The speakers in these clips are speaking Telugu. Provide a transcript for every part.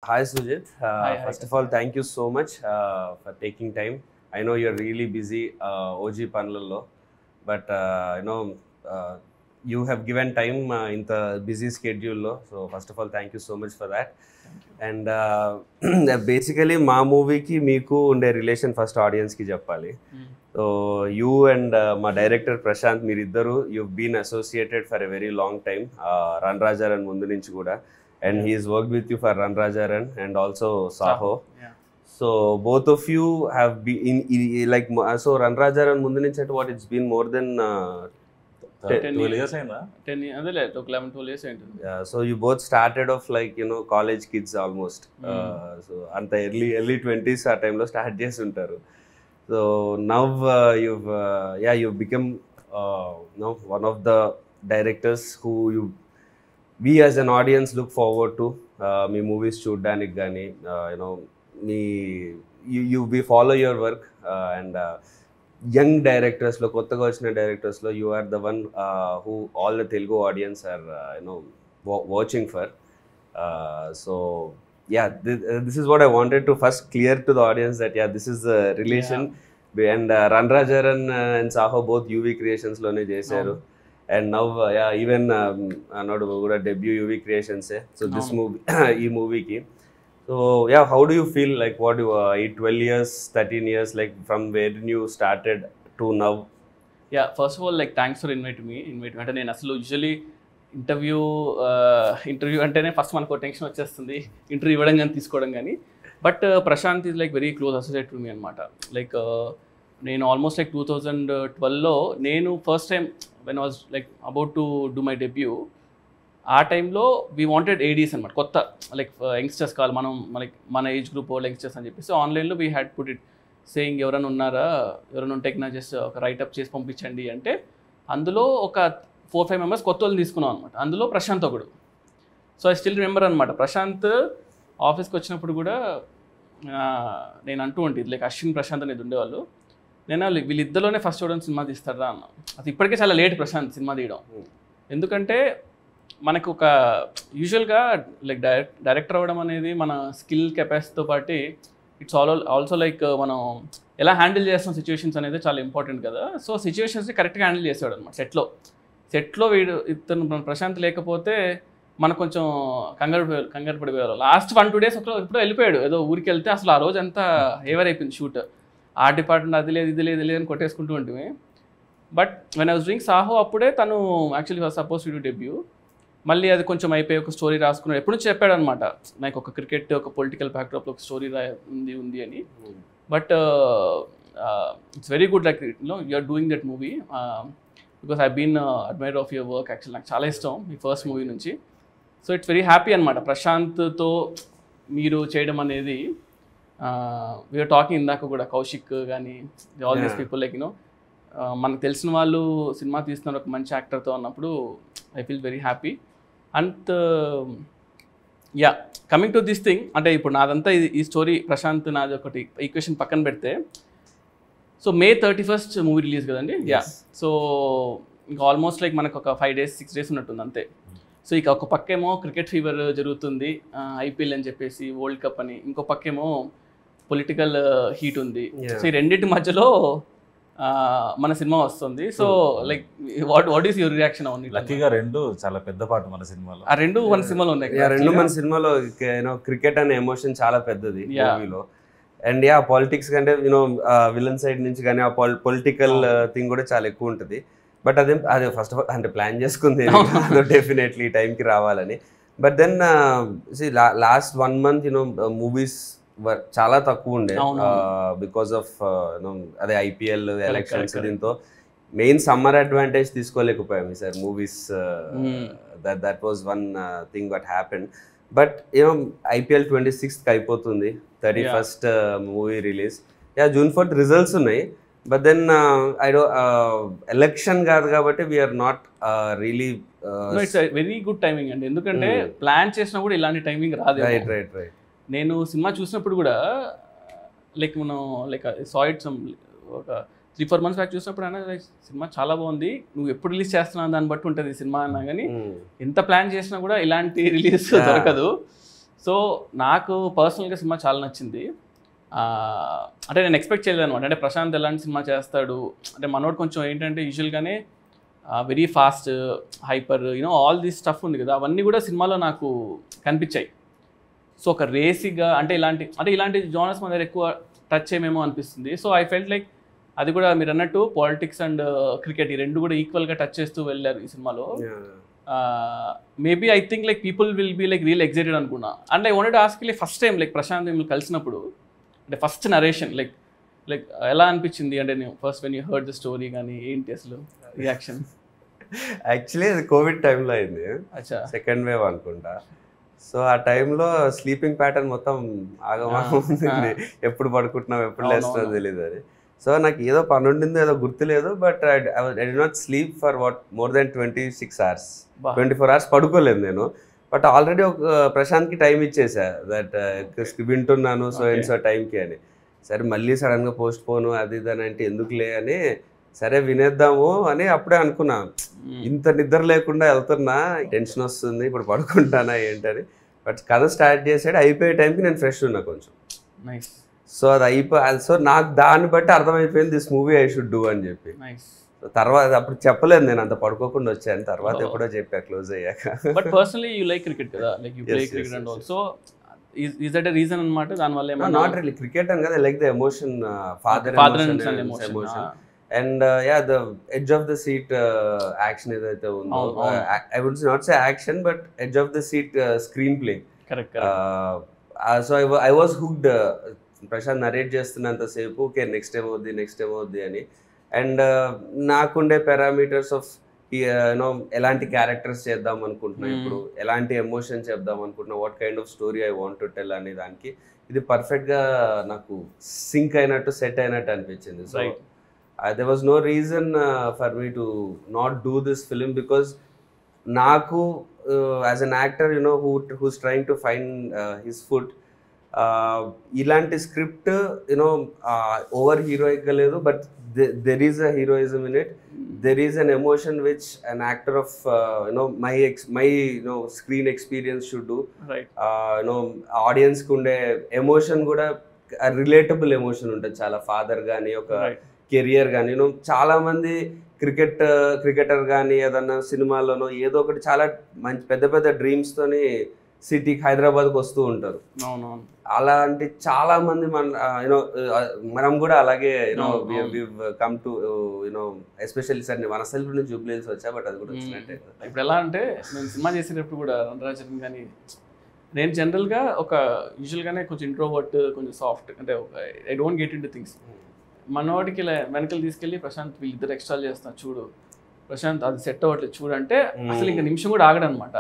Hi Sujit. Hi, First of all, Kasper. thank you so much for taking time. I know you're really busy, OG Panlallo, but uh, you have given time in the busy schedule. Lo. So first of all, thank you so much for that. Thank you. And basically, మా మూవీకి మీకు ఉండే రిలేషన్ ఫస్ట్ ఆడియన్స్కి చెప్పాలి. సో యూ అండ్ మా డైరెక్టర్ ప్రశాంత్ మీరిద్దరు you been associated for a very long time run Raja Run ముందు నుంచి కూడా. And he's worked with you for Run Rajaran and also Saho. Yeah. So both of you have been so Run Rajaran mundu nunchi at what it's been more than 12 years అయిందా 10 years అదే లేదు 11-12 years అయింది. yeah, so you both started off like college kids almost. So anta early 20s ఆ time లో start చేసి ఉంటారు. So now you've become one of the directors who we as an audience look forward to మీ మూవీస్ చూడడానికి కానీ we follow your work and young డైరెక్టర్స్లో కొత్తగా వచ్చిన డైరెక్టర్స్లో you are the one who all the Telugu audience are watching for. So this is what I wanted to first clear to the audience that this is the relation. And Run Rajaran and Saho both UV Creations లోనే చేశారు. And now even not కూడా debut UV Creations. So this movie ఈ మూవీకి so how do you feel like what you 12 years 13 years like from where you started to now? First of all, like thanks for inviting me అంటే నేను అసలు యూజువల్లీ ఇంటర్వ్యూ అంటేనే ఫస్ట్ మనకు టెన్షన్ వచ్చేస్తుంది, ఇంటర్వ్యూ ఇవ్వడం కానీ తీసుకోవడం కానీ. But Prashanth is like very close associate to me అనమాట. లైక్ నేను ఆల్మోస్ట్ లైక్ 2012లో నేను first time when was like about to do my debut, ఆ టైంలో వీ వాంటెడ్ ఏడీస్ అనమాట, కొత్త లైక్ యంగ్స్టర్స్ కావాలి మనం మన ఏజ్ గ్రూప్ యంగ్స్టర్స్ అని చెప్పేసి ఆన్లైన్లో we had put it saying ఎవరైనా ఉన్నారా, ఎవరైనా ఉంటే నా జస్ట్ ఒక రైటప్ చేసి పంపించండి అంటే అందులో ఒక 4-5 మెంబర్స్ కొత్త వాళ్ళని తీసుకున్నాం అనమాట. అందులో ప్రశాంత్ ఒకడు. సో ఐ స్టిల్ రిమెంబర్ అనమాట, ప్రశాంత్ ఆఫీస్కి వచ్చినప్పుడు కూడా నేను అంటూ ఉంటుంది లైక్ అశ్విన్ ప్రశాంత్ అనేది ఉండేవాళ్ళు, నేను వీళ్ళిద్దరిలోనే ఫస్ట్ చూడడం సినిమా తీస్తారా అన్న. అది ఇప్పటికే చాలా లేట్ ప్రశాంత్ సినిమా తీయడం, ఎందుకంటే మనకు ఒక యూజువల్గా లైక్ డైరెక్టర్ అవ్వడం అనేది మన స్కిల్ కెపాసిటీతో పాటు ఇట్స్ ఆల్సో లైక్ మనం ఎలా హ్యాండిల్ చేస్తాం సిచ్యువేషన్స్ అనేది చాలా ఇంపార్టెంట్ కదా. సో సిచ్యువేషన్స్ని కరెక్ట్గా హ్యాండిల్ చేసేవాడు అనమాట. సెట్లో ఇతను ప్రశాంత్ లేకపోతే మనకు కొంచెం కంగారు పడిపోయారు. లాస్ట్ 1-2 days ఎప్పుడో వెళ్ళిపోయాడు, ఏదో ఊరికి వెళ్తే అసలు ఆ రోజు అంతా ఏవర్ అయిపోయింది షూట్. ఆ డిపార్ట్మెంట్ అది లేదు ఇది లేదు అని కొట్టేసుకుంటూ ఉంటుంది. But when I was doing Saaho అప్పుడే తను actually was suppose to do debut. మళ్ళీ అది కొంచెం అయిపోయి ఒక స్టోరీ రాసుకున్నాడు. ఎప్పుడు నుంచి చెప్పాడు అనమాట, నాకు ఒక క్రికెట్ ఒక పొలిటికల్ బ్యాక్డ్రాప్లో ఒక స్టోరీ ఉంది అని. But it's very good like you are doing that movie because I been admirer of your work. Actual నాకు చాలా ఇష్టం మీ ఫస్ట్ మూవీ నుంచి. సో ఇట్స్ వెరీ హ్యాపీ అనమాట ప్రశాంత్తో మీరు చేయడం అనేది. వీఆర్ టాకింగ్ ఇందాక కూడా కౌశిక్ కానీ ఆల్ దీస్ పీపుల్ లైక్ మనకు తెలిసిన వాళ్ళు సినిమా తీస్తున్నారు ఒక మంచి యాక్టర్తో అన్నప్పుడు I feel very happy. And coming to this thing, అంటే ఇప్పుడు నాదంతా ఈ స్టోరీ ప్రశాంత్ నాది ఒకటి ఈక్వేషన్ పక్కన పెడితే, so May 31st movie release కదండి. సో ఇంకా ఆల్మోస్ట్ లైక్ మనకు ఒక 5 days 6 days ఉన్నట్టుంది అంతే. సో ఇక ఒక పక్కేమో క్రికెట్ ఫీవర్ జరుగుతుంది, IPL అని చెప్పేసి వరల్డ్ కప్ అని, ఇంకో పక్కేమో పొలిటికల్ హీట్ ఉంది. సో ఈ రెండింటి మధ్యలో మన సినిమా వస్తుంది. So like what is your reaction on it? లక్కీగా రెండు చాలా పెద్ద పాట మన సినిమాలో, ఆ రెండు మన సినిమాలో ఉన్నాయి. రెండు మన సినిమాలో క్రికెట్ అనే ఎమోషన్ చాలా పెద్దది మూవీలో. అండ్ పాలిటిక్స్ కంటే విలన్ సైడ్ నుంచి కానీ ఆ పొలిటికల్ థింగ్ కూడా చాలా ఎక్కువ ఉంటుంది. బట్ అదే ఫస్ట్ ఆఫ్ ఆల్ అంటే ప్లాన్ చేసుకుంది డెఫినెట్లీ టైంకి రావాలని. But then last 1 month movies చాలా తక్కువ ఉండే బికాస్ ఆఫ్ అదే IPL ఎలక్షన్స్. దీంతో మెయిన్ సమ్మర్ అడ్వాంటేజ్ తీసుకోలేకపోయాము sir movies. That was one thing what happen. But IPL 26th అయిపోతుంది, 31st movie release. June 4th results ఉన్నాయి. బట్ దెన్ ఎలక్షన్ కాదు కాబట్టి we are not really it's very good timing అండి, ఎందుకంటే ప్లాన్ చేసినా కూడా ఇలాంటి టైమింగ్ రాదు. రైట్ నేను సినిమా చూసినప్పుడు కూడా లైక్ మనం లైక్ సాయిడ్ ఒక 3-4 months బ్యాక్ చూసినప్పుడు అయినా సినిమా చాలా బాగుంది, నువ్వు ఎప్పుడు రిలీజ్ చేస్తున్నావు దాన్ని బట్టి ఉంటుంది సినిమా అన్నా. కానీ ఎంత ప్లాన్ చేసినా కూడా ఇలాంటి రిలీజ్ దొరకదు. సో నాకు పర్సనల్గా సినిమా చాలా నచ్చింది. అంటే నేను ఎక్స్పెక్ట్ చేయలేదు అనమాట. అంటే ప్రశాంత్ ఎలాంటి సినిమా చేస్తాడు అంటే మనోడు కొంచెం ఏంటంటే యూజువల్గానే very fast hyper all this stuff ఉంది కదా, అవన్నీ కూడా సినిమాలో నాకు కనిపించాయి. సో ఒక రేసిగా అంటే ఇలాంటి జోనర్స్ మన దగ్గర ఎక్కువ టచ్ చేయమేమో అనిపిస్తుంది. సో ఐ ఫెల్ట్ లైక్ అది కూడా మీరు అన్నట్టు పాలిటిక్స్ అండ్ క్రికెట్ ఈ రెండు కూడా ఈక్వల్గా టచ్ చేస్తూ వెళ్ళారు ఈ సినిమాలో. Maybe I think like people will be like real excited అనుకున్నా. And I wanted to ask like first time like Prashanth మిమ్మల్ని కలిసినప్పుడు అంటే ఫస్ట్ నరేషన్ లైక్ ఎలా అనిపించింది అంటే నేను first when you heard the story కానీ ఏంటి అసలు రియాక్షన్? యాక్చువల్లీ అది కోవిడ్ టైంలో అయింది, అచ్చా సెకండ్ వేవ్ అనుకుంటా. సో ఆ టైంలో స్లీపింగ్ ప్యాటర్న్ మొత్తం ఆగమాగం ఉంది, ఎప్పుడు పడుకుంటున్నాం ఎప్పుడు లేస్తున్నాం తెలియదు అది. సో నాకు ఏదో పని ఉండిందో ఏదో గుర్తులేదు, but I did not sleep for more than 26 hours, 24 hours పడుకోలేదు నేను. బట్ ఆల్రెడీ ఒక ప్రశాంత్కి టైం ఇచ్చేసా దట్ వింటున్నాను సో అండ్ సో టైంకి అని. సరే మళ్ళీ సడన్గా పోస్ట్ పోను అది ఇది అని అంటే ఎందుకులే అని సరే వినేద్దాము అని అప్పుడే అనుకున్నా. ఇంత నిద్ర లేకుండా వెళ్తున్నా, టెన్షన్ వస్తుంది ఇప్పుడు పడుకుంటానా ఏంటని. బట్ కథ స్టార్ట్ చేసాడు, అయిపోయే టైంకి నేను ఫ్రెష్ ఉన్నా కొంచెం. సో అది సో నాకు దాన్ని బట్టి అర్థమైపోయింది this movie I should do అని చెప్పి. తర్వాత అప్పుడు చెప్పలేదు నేను అంత పడుకోకుండా వచ్చాను, తర్వాత ఎప్పుడో చెప్పా క్లోజ్ అయ్యాక. But personally you like cricket కదా, like you play cricket and also is that a reason అన్నమాట దానివల్ల ఏమన్నా? నాట్ రియల్లీ క్రికెట్ అని కదా, like the emotion, father emotion and the edge of the seat action ఏదైతే ఉందో, I would not say action but edge of the seat screen play. So I was hooked. Prashanth narrate చేస్తున్నంతసేపు ఓకే నెక్స్ట్ టైం అవుద్ది అని. అండ్ నాకుండే పారామీటర్స్ ఆఫ్ ఎలాంటి క్యారెక్టర్స్ చేద్దాం అనుకుంటున్నా, ఇప్పుడు ఎలాంటి ఎమోషన్ చెప్దాం అనుకుంటున్నా, what kind of story I want to tell అనే దానికి ఇది పర్ఫెక్ట్గా నాకు సింక్ అయినట్టు సెట్ అయినట్టు అనిపించింది. So there was no reason for me to not do this film, because నాకు as an actor who's trying to find his foot, ఇలాంటి స్క్రిప్ట్ ఓవర్ హీరోయిక్గా లేదు, but there is a heroism in it, there is an emotion which an actor of my screen experience should do. Audience కు ఉండే ఎమోషన్ కూడా రిలేటబుల్ ఎమోషన్ ఉంటుంది చాలా. ఫాదర్ కానీ ఒక కెరియర్ కానీ చాలా మంది క్రికెటర్ కానీ ఏదన్నా సినిమాలోనో ఏదో ఒకటి చాలా మంచి పెద్ద పెద్ద డ్రీమ్స్ తోని సిటీకి హైదరాబాద్కి వస్తూ ఉంటారు. అలాంటి చాలా మంది మనం కూడా అలాగే కమ్ టు ఎస్పెషల్లీ సార్ మన సెల్ఫ్ నుంచి జూబ్లీహిల్స్ వచ్చా, బట్ అది కూడా వచ్చినట్టే. ఇప్పుడు ఎలా అంటే నేను సినిమా చేసేటప్పుడు కూడా రణరాజన్ కానీ నేను జనరల్గా ఒక యూజువల్గానే కొంచెం ఇంట్రోవర్ట్, కొంచెం సాఫ్ట్, అంటే I don't get in to things. మనోడికి వెనకలు తీసుకెళ్ళి ప్రశాంత్ వీళ్ళిద్దరు ఎక్స్ట్రా చేస్తున్నారు చూడు, ప్రశాంత్ అది సెట్ అవ్వట్లేదు చూడు అంటే అసలు ఇంకా నిమిషం కూడా ఆగడనమాట.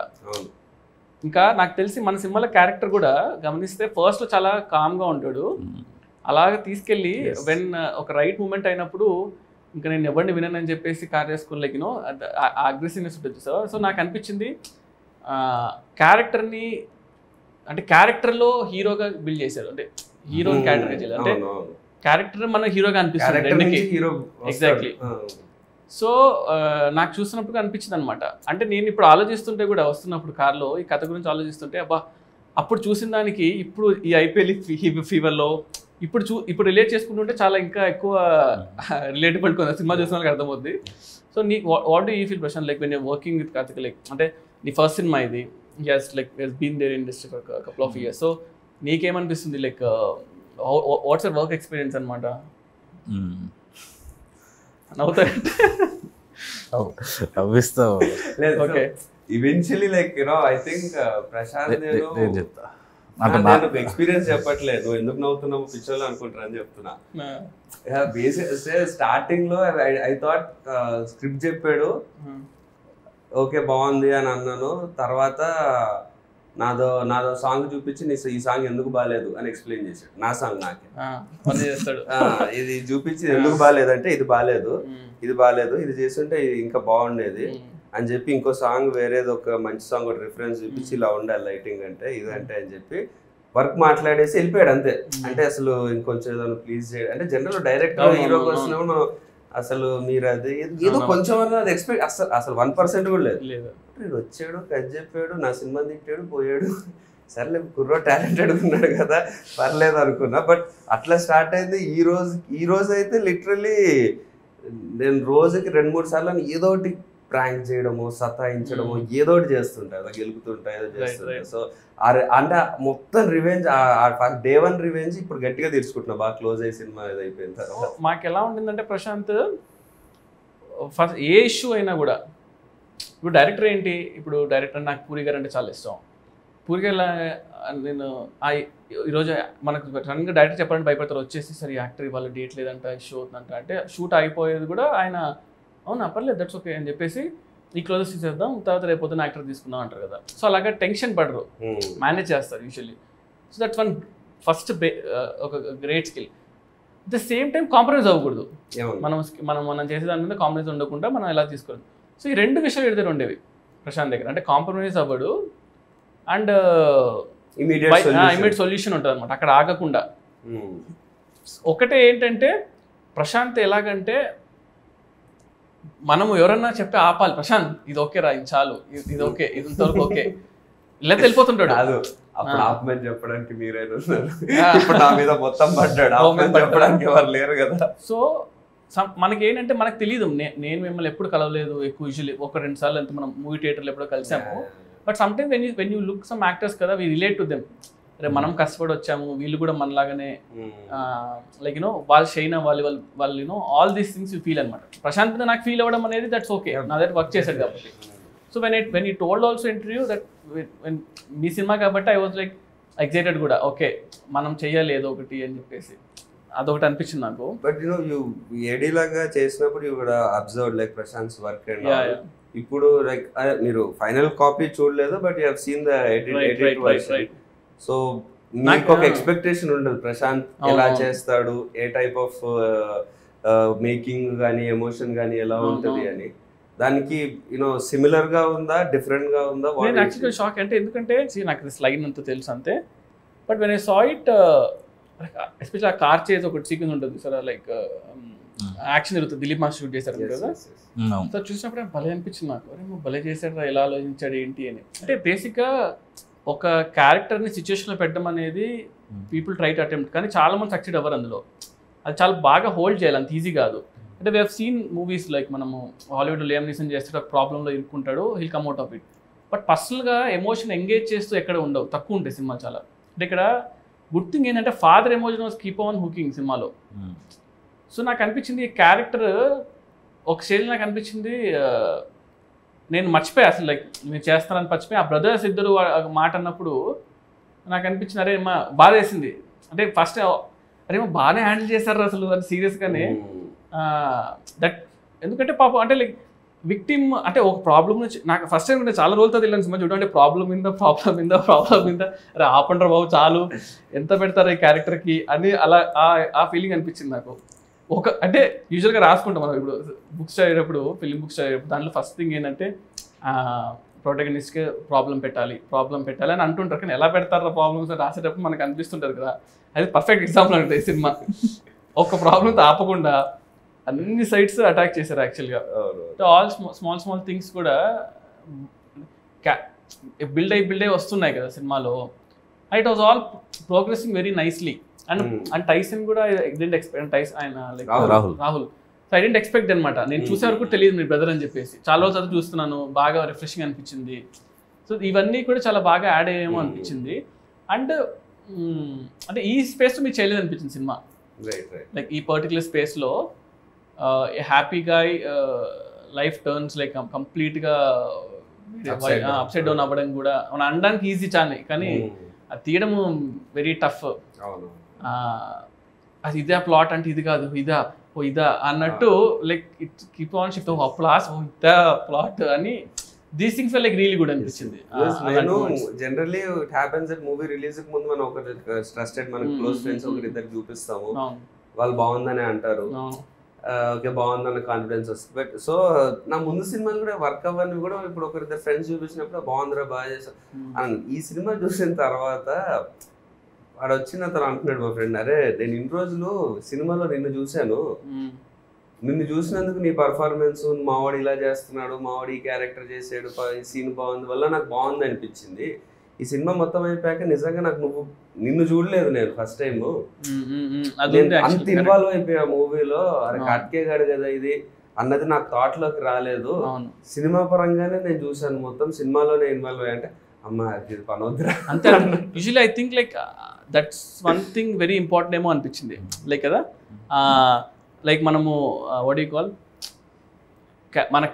ఇంకా నాకు తెలిసి మన సినిమాలో క్యారెక్టర్ కూడా గమనిస్తే ఫస్ట్లో చాలా కామ్గా ఉంటాడు, అలాగే తీసుకెళ్ళి వెన్ ఒక రైట్ మూమెంట్ అయినప్పుడు ఇంకా నేను ఎవరిని వినని చెప్పేసి కార్ చేసుకుని లైక్ అగ్రెసివ్నెస్ ఉంటుంది సార్. సో నాకు అనిపించింది క్యారెక్టర్ని అంటే క్యారెక్టర్లో హీరోగా బిల్డ్ చేశారు, అంటే హీరోని క్యారెక్టర్గా చేయాలి, అంటే క్యారెక్టర్ మన హీరోగా అనిపిస్తుంది ఎగ్జాక్ట్లీ. సో నాకు చూస్తున్నప్పుడు అనిపించింది అనమాట. అంటే నేను ఇప్పుడు ఆలోచిస్తుంటే కూడా వస్తున్నప్పుడు కార్లో ఈ కథ గురించి ఆలోచిస్తుంటే అబ్బా అప్పుడు చూసిన దానికి ఇప్పుడు ఈ ఐపీఎల్ ఫీవర్లో ఇప్పుడు రిలేట్ చేసుకుంటుంటే చాలా ఇంకా ఎక్కువ రిలేటబుల్ సినిమా చూసిన వాళ్ళకి అర్థమవుతుంది. సో నీ what do you feel Prashanth like when your working with Karthik, like అంటే నీ ఫస్ట్ సినిమా ఇది, he's been there industry for couple of years. So నీకేమనిపిస్తుంది like what's your work experience అనమాట? Eventually like I think Prashanth experience చెప్పట్లేదు, నువ్వు ఎందుకు నవ్వుతున్నావు పిక్చర్లో అనుకుంటారు అని చెప్తున్నా. స్టార్టింగ్ లో ఐ థాట్ స్క్రిప్ట్ చెప్పాడు ఓకే బాగుంది అని అన్నాను, తర్వాత నాదో సాంగ్ చూపించి ఈ సాంగ్ ఎందుకు బాగాలేదు అని ఎక్స్ప్లెయిన్ చేశాడు. నా సాంగ్ నాకే ఇది చూపించి ఎందుకు బాగాలేదంటే ఇది బాగాలేదు ఇది చేస్తుంటే ఇది ఇంకా బాగుండేది అని చెప్పి ఇంకో సాంగ్ వేరేది ఒక మంచి సాంగ్ ఒక రిఫరెన్స్ చూపించి ఇలా ఉండాలి లైటింగ్ అంటే ఇదంటే అని చెప్పి వర్క్ మాట్లాడేసి వెళ్ళిపోయాడు అంతే. అంటే అసలు ఇంకొంచెం ఏదో ప్లీజ్ చేయడం అంటే జనరల్ డైరెక్ట్ హీరోకి వచ్చినప్పుడు మనం అసలు మీరు అది ఏదో కొంచెం అది ఎక్స్పెక్ట్ అసలు 1% కూడా లేదు. వచ్చాడు కట్ చెప్పాడు, నా సినిమా తిట్టాడు పోయాడు, సర్లే కుర్రో టాలెంటెడ్ ఉన్నాడు కదా పర్లేదు అనుకున్నా. బట్ అట్లా స్టార్ట్ అయింది. ఈ రోజు అయితే లిటరలీ నేను రోజుకి 2-3 సార్లు ఏదో ఒకటి ప్రాంక్ చేయడము, సతాయించడము, ఏదో ఒకటి చేస్తుంటా, ఏదో గెలుపుతుంటా, ఏదో చేస్తుంటా. సో అంటే మొత్తం రివెంజ్, డే 1 రివెంజ్ ఇప్పుడు గట్టిగా తీర్చుకుంటున్నా, బాగా క్లోజ్ అయ్యి సినిమా ఇది అయిపోయిన తర్వాత. మాకు ఎలా ఉంటుందంటే ప్రశాంత్, ఫస్ట్ ఏ ఇష్యూ అయినా కూడా, ఇప్పుడు డైరెక్టర్ ఏంటి, ఇప్పుడు డైరెక్టర్ నాకు పూరి గారు అంటే చాలా ఇష్టం. పూరి గారు నేను ఈరోజు మనకు సడన్గా డైరెక్టర్ చెప్పాలంటే భయపడతారు, వచ్చేసి సరే యాక్టర్ ఇవాళ డేట్ లేదంట, ఇష్యూ అవుతుందంట అంటే షూట్ అయిపోయేది కూడా ఆయన అవునా పర్లేదు దట్స్ ఓకే అని చెప్పేసి ఈ క్లోజెస్ తీసేద్దాం, తర్వాత రేపు పొద్దున యాక్టర్ తీసుకుందాం అంటారు కదా. సో అలాగా టెన్షన్ పడరు, మేనేజ్ చేస్తారు usually. So that's one first ఒక great skill. At the same time compromise అవ్వకూడదు. మనం చేసే దాని మీద కాంప్రమైజ్ ఉండకుండా మనం ఎలా తీసుకోవాలి. సో ఈ 2 విషయాలు ఎదురు ఉండేవి ప్రశాంత్ దగ్గర. అంటే కాంప్రమైజ్ అవ్వడు అండ్ ఇమీడియట్ సొల్యూషన్ ఉంటుంది అనమాట, అక్కడ ఆగకుండా. ఒకటే ఏంటంటే ప్రశాంత్ ఎలాగంటే మనము ఎవరన్నా చెప్పి ఆపాలి, ప్రశాంత్ ఇది ఓకే రా, ఇది చాలు, ఇది ఓకే, ఇది ఇంతవరకు ఓకే, ఇలా వెళ్ళిపోతుంటాడు. అప్పుడు ఆపమని చెప్పడానికి మీరైనా ఉన్నారు, ఇప్పుడు నా మీద మొత్తం పడ్డాడు, ఆపమని చెప్పడానికి ఎవరు లేరు కదా. సో మనకి ఏంటంటే మనకు తెలియదు, నేను మిమ్మల్ని ఎప్పుడు కలవలేదు ఎక్కువ, యూజువల్లీ 1-2 సార్లు ఎంత మనం మూవీ థియేటర్లో ఎప్పుడో కలిసాము. But some time when you look some actors కదా, వీ రిలేట్ టు దెమ్. అరే మనం కష్టపడి వచ్చాము, వీళ్ళు కూడా మనలాగానే లైక్ యూనో వాళ్ళు షైన్ అవ్వాలి, వాళ్ళు you know all these things you feel అనమాట. ప్రశాంత్ నాకు ఫీల్ అవ్వడం అనేది దట్స్ ఓకే, నా దగ్గర వర్క్ చేశాడు కాబట్టి. So when you told also interview that me cinema కాబట్టి ఐ వాజ్ లైక్ ఎక్సైటెడ్ కూడా, ఓకే మనం చెయ్యాలి ఏదో ఒకటి అని చెప్పేసి అదొకటి అనిపించింది నాకు. బట్ యు ఏడీ లాగా చేసినప్పుడు యూ కూడా observe like Prashanth work and ఇప్పుడు లైక్ మీరు ఫైనల్ కాపీ చూడలేదు, but you have seen the edit version. So మీకు ఒక ఎక్స్పెక్టేషన్ ఉంటుంది ప్రశాంత్ ఎలా చేస్తాడు, ఏ టైప్ ఆఫ్ మేకింగ్ కానీ ఎమోషన్ కానీ ఎలా ఉంటుంది అని. దానికి యూనో సిమిలర్ గా ఉందా, డిఫరెంట్ గా ఉందా? నేను యాక్చువల్గా షాక్ అంటే, ఎందుకంటే నాకు దిస్ లైన్ అంతా తెలుసు అంతే, but when I saw it especially ఆ కార్ చేసి ఒకటి సీక్వెన్స్ ఉంటుంది సార్, లైక్ యాక్షన్ జరుగుతుంది, దిలీప్ మాస్టర్ షూట్ చేశారు కదా. సో చూసినప్పుడు భలే అనిపించింది నాకు, అరే భలే చేశాడు, ఎలా ఆలోచించాడు ఏంటి అని. అంటే బేసిక్గా ఒక క్యారెక్టర్ని సిచ్యువేషన్లో పెట్టడం అనేది పీపుల్ ట్రై టు అటెంప్ట్, కానీ చాలా మంది సక్సెడ్ అవ్వరు అందులో. అది చాలా బాగా హోల్డ్ చేయాలి, అంత ఈజీ కాదు. అంటే we have seen movies like మనము హాలీవుడ్ లియామ్ నీసన్ చేస్తే ఒక ప్రాబ్లంలో ఇరుక్కుంటాడు, he'll come out of it. But పర్సనల్గా ఎమోషన్ ఎంగేజ్ చేస్తూ ఎక్కడ ఉండవు, తక్కువ ఉంటాయి సినిమా చాలా. అంటే ఇక్కడ గుడ్ థింగ్ ఏంటంటే father emotion was keep on hooking సినిమాలో. సో నాకు అనిపించింది ఈ క్యారెక్టర్ ఒక స్టేజ్ నాకు అనిపించింది నేను మర్చిపోయా అసలు, లైక్ నేను చేస్తానని మర్చిపోయి ఆ బ్రదర్స్ ఇద్దరు మాట అన్నప్పుడు నాకు అనిపించింది అరే మా బాధ వేసింది. అంటే ఫస్ట్ అరే మా బాగానే హ్యాండిల్ చేశారు అసలు అని సీరియస్గానే. దట్ ఎందుకంటే పాపం అంటే లైక్ విక్టిమ్ అంటే ఒక ప్రాబ్లమ్ నుంచి నాకు ఫస్ట్ టైం చాలా రోజులతో తెలియని సినిమా చూడండి, ప్రాబ్లం మీద అరే ఆపండ్రా బాబు చాలు, ఎంత పెడతారు ఈ క్యారెక్టర్కి అని అలా ఆ ఫీలింగ్ అనిపించింది నాకు. ఒక అంటే యూజువల్గా రాసుకుంటాం మనం ఇప్పుడు బుక్స్ చదివేటప్పుడు, ఫిలిం బుక్స్ చదివేటప్పుడు దాంట్లో ఫస్ట్ థింగ్ ఏంటంటే ప్రొటగనిస్ట్కి ప్రాబ్లం పెట్టాలి అని అంటుంటారు, కానీ ఎలా పెడతారు ప్రాబ్లమ్స్ రాసేటప్పుడు మనకు అనిపిస్తుంటుంది కదా. అది పర్ఫెక్ట్ ఎగ్జాంపుల్ అంటే సినిమా ఒక ప్రాబ్లంతో ఆపకుండా అన్ని సైడ్స్ అటాక్ చేశారు యాక్చువల్గా. ఆల్ స్మాల్ థింగ్స్ కూడా బిల్డ్ అయ్యి వస్తున్నాయి కదా సినిమాలో. It was all progressing very nicely. And Tyson కూడా డెంట్ ఎక్స్పెక్ట్, ఆయన like Rahul, so I didn't expect అనమాట. నేను చూసే వరకు తెలియదు మీ బ్రదర్ అని చెప్పేసి, చాలా రోజులు చదివి చూస్తున్నాను, బాగా రిఫ్రెషింగ్ అనిపించింది. సో ఇవన్నీ కూడా చాలా బాగా యాడ్ అయ్యేమో అనిపించింది. అండ్ అంటే ఈ స్పేస్లో మీకు చేయలేదు అనిపించింది సినిమా, లైక్ ఈ పర్టికులర్ స్పేస్లో happy guy life turns like కంప్లీట్గా అప్సైడ్ డౌన్ అవ్వడం కూడా మనం అనడానికి ఈజీ చానే, కానీ అది తీయడం వెరీ టఫ్. అది ఇదే ప్లాట్ అంటే ఇది కాదు, ఇదా అన్నట్టు like it keep on shift plots ఇదా ప్లాట్ అని these things like really good అనిపించింది. నేను generally it happens that movie release కి ముందు మనం ఒక ట్రస్టెడ్ మన క్లోజ్ ఫ్రెండ్స్ ఒకరిద్దరికి చూపిస్తాము, వాళ్ళు బాగుందని అంటారు, ఓకే బాగుందన్న కాన్ఫిడెన్స్ వస్తుంది. బట్ సో నా ముందు సినిమాలు కూడా వర్క్ అవ్వని కూడా ఇప్పుడు ఒకరిద్దరు ఫ్రెండ్స్ చూపించినప్పుడు బాగుందిరా బాగా చేసావు అని. ఈ సినిమా చూసిన తర్వాత వాడు వచ్చిన అతను అంటున్నాడు మా ఫ్రెండ్, అరే నేను ఇన్ని రోజులు సినిమాలో నిన్ను చూశాను, నిన్ను చూసినందుకు నీ పర్ఫార్మెన్స్, మావాడు ఇలా చేస్తున్నాడు, మావాడు ఈ క్యారెక్టర్ చేసాడు, ఈ సీన్ బాగుంది వల్ల నాకు బాగుంది అనిపించింది, ఈ సినిమా మొత్తం అయిపోయాక నిజంగా నాకు నిన్ను చూడలేదు నేను ఫస్ట్ టైం, అంత ఇన్వాల్వ్ అయిపోయా మూవీలో. అరే కట్కే గాడు కదా ఇది అన్నది నాకు థాట్ లోకి రాలేదు. సినిమా పరంగానే నేను చూసాను మొత్తం, సినిమాలోనే ఇన్వాల్వ్ అయ్యా. అంటే అమ్మా ఇది పనొద్దురా అంతే. Usually I think like that's one thing very important ఏమో అనిపించింది లైక్ కదా. లైక్ మనము వాట్ యు కాల్ మన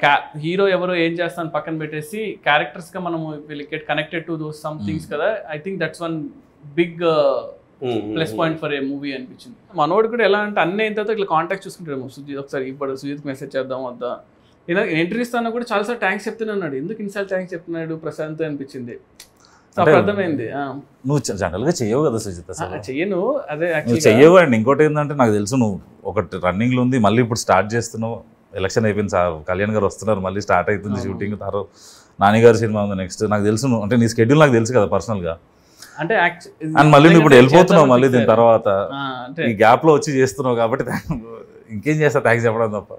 హీరో ఎవరో ఏం చేస్తాను పక్కన పెట్టేసి క్యారెక్టర్స్గా మనము will get connected to those some things కదా. I think that's one big plus point for a movie అనిపించింది. మనోడు కూడా ఎలా అంటే అన్నీ అయిన తర్వాత ఇట్లా కాంటాక్ట్ చూసుకుంటాడు సుజిత్, ఒకసారి ఇప్పుడు సుజిత్కి మెసేజ్ చేద్దాం వద్దా, ఇలా ఎంట్రీ ఇస్తాను కూడా చాలాసార్లు థ్యాంక్స్ చెప్తున్నాడు. ఎందుకు ఇన్సార్లు థ్యాంక్స్ చెప్తున్నాడు ప్రశాంత్ అనిపించింది. అప్పుడు అర్థమైంది నువ్వు జనరల్గా చెయ్యవు కదా సుజిత్, చెయ్యను అదే చెయ్యవు. అండ్ ఇంకోటి ఏంటంటే నాకు తెలుసు నువ్వు ఒకటి రన్నింగ్లో ఉంది, మళ్ళీ ఇప్పుడు స్టార్ట్ చేస్తున్నావు. ఎలక్షన్ అయిపోయింది సార్, కళ్యాణ్ గారు వస్తున్నారు, మళ్ళీ స్టార్ట్ అవుతుంది షూటింగ్. తర్వాత నానిగారి సినిమా ఉంది నెక్స్ట్. నాకు తెలుసు నువ్వు అంటే నీ స్కెడ్యూల్ నాకు తెలుసు కదా పర్సనల్గా. అంటే అండ్ మళ్ళీ నువ్వు ఇప్పుడు వెళ్ళిపోతున్నావు, మళ్ళీ దీని తర్వాత ఈ గ్యాప్లో వచ్చి చేస్తున్నావు కాబట్టి ఇంకేం చేస్తా థ్యాంక్స్ చెప్పడం తప్ప.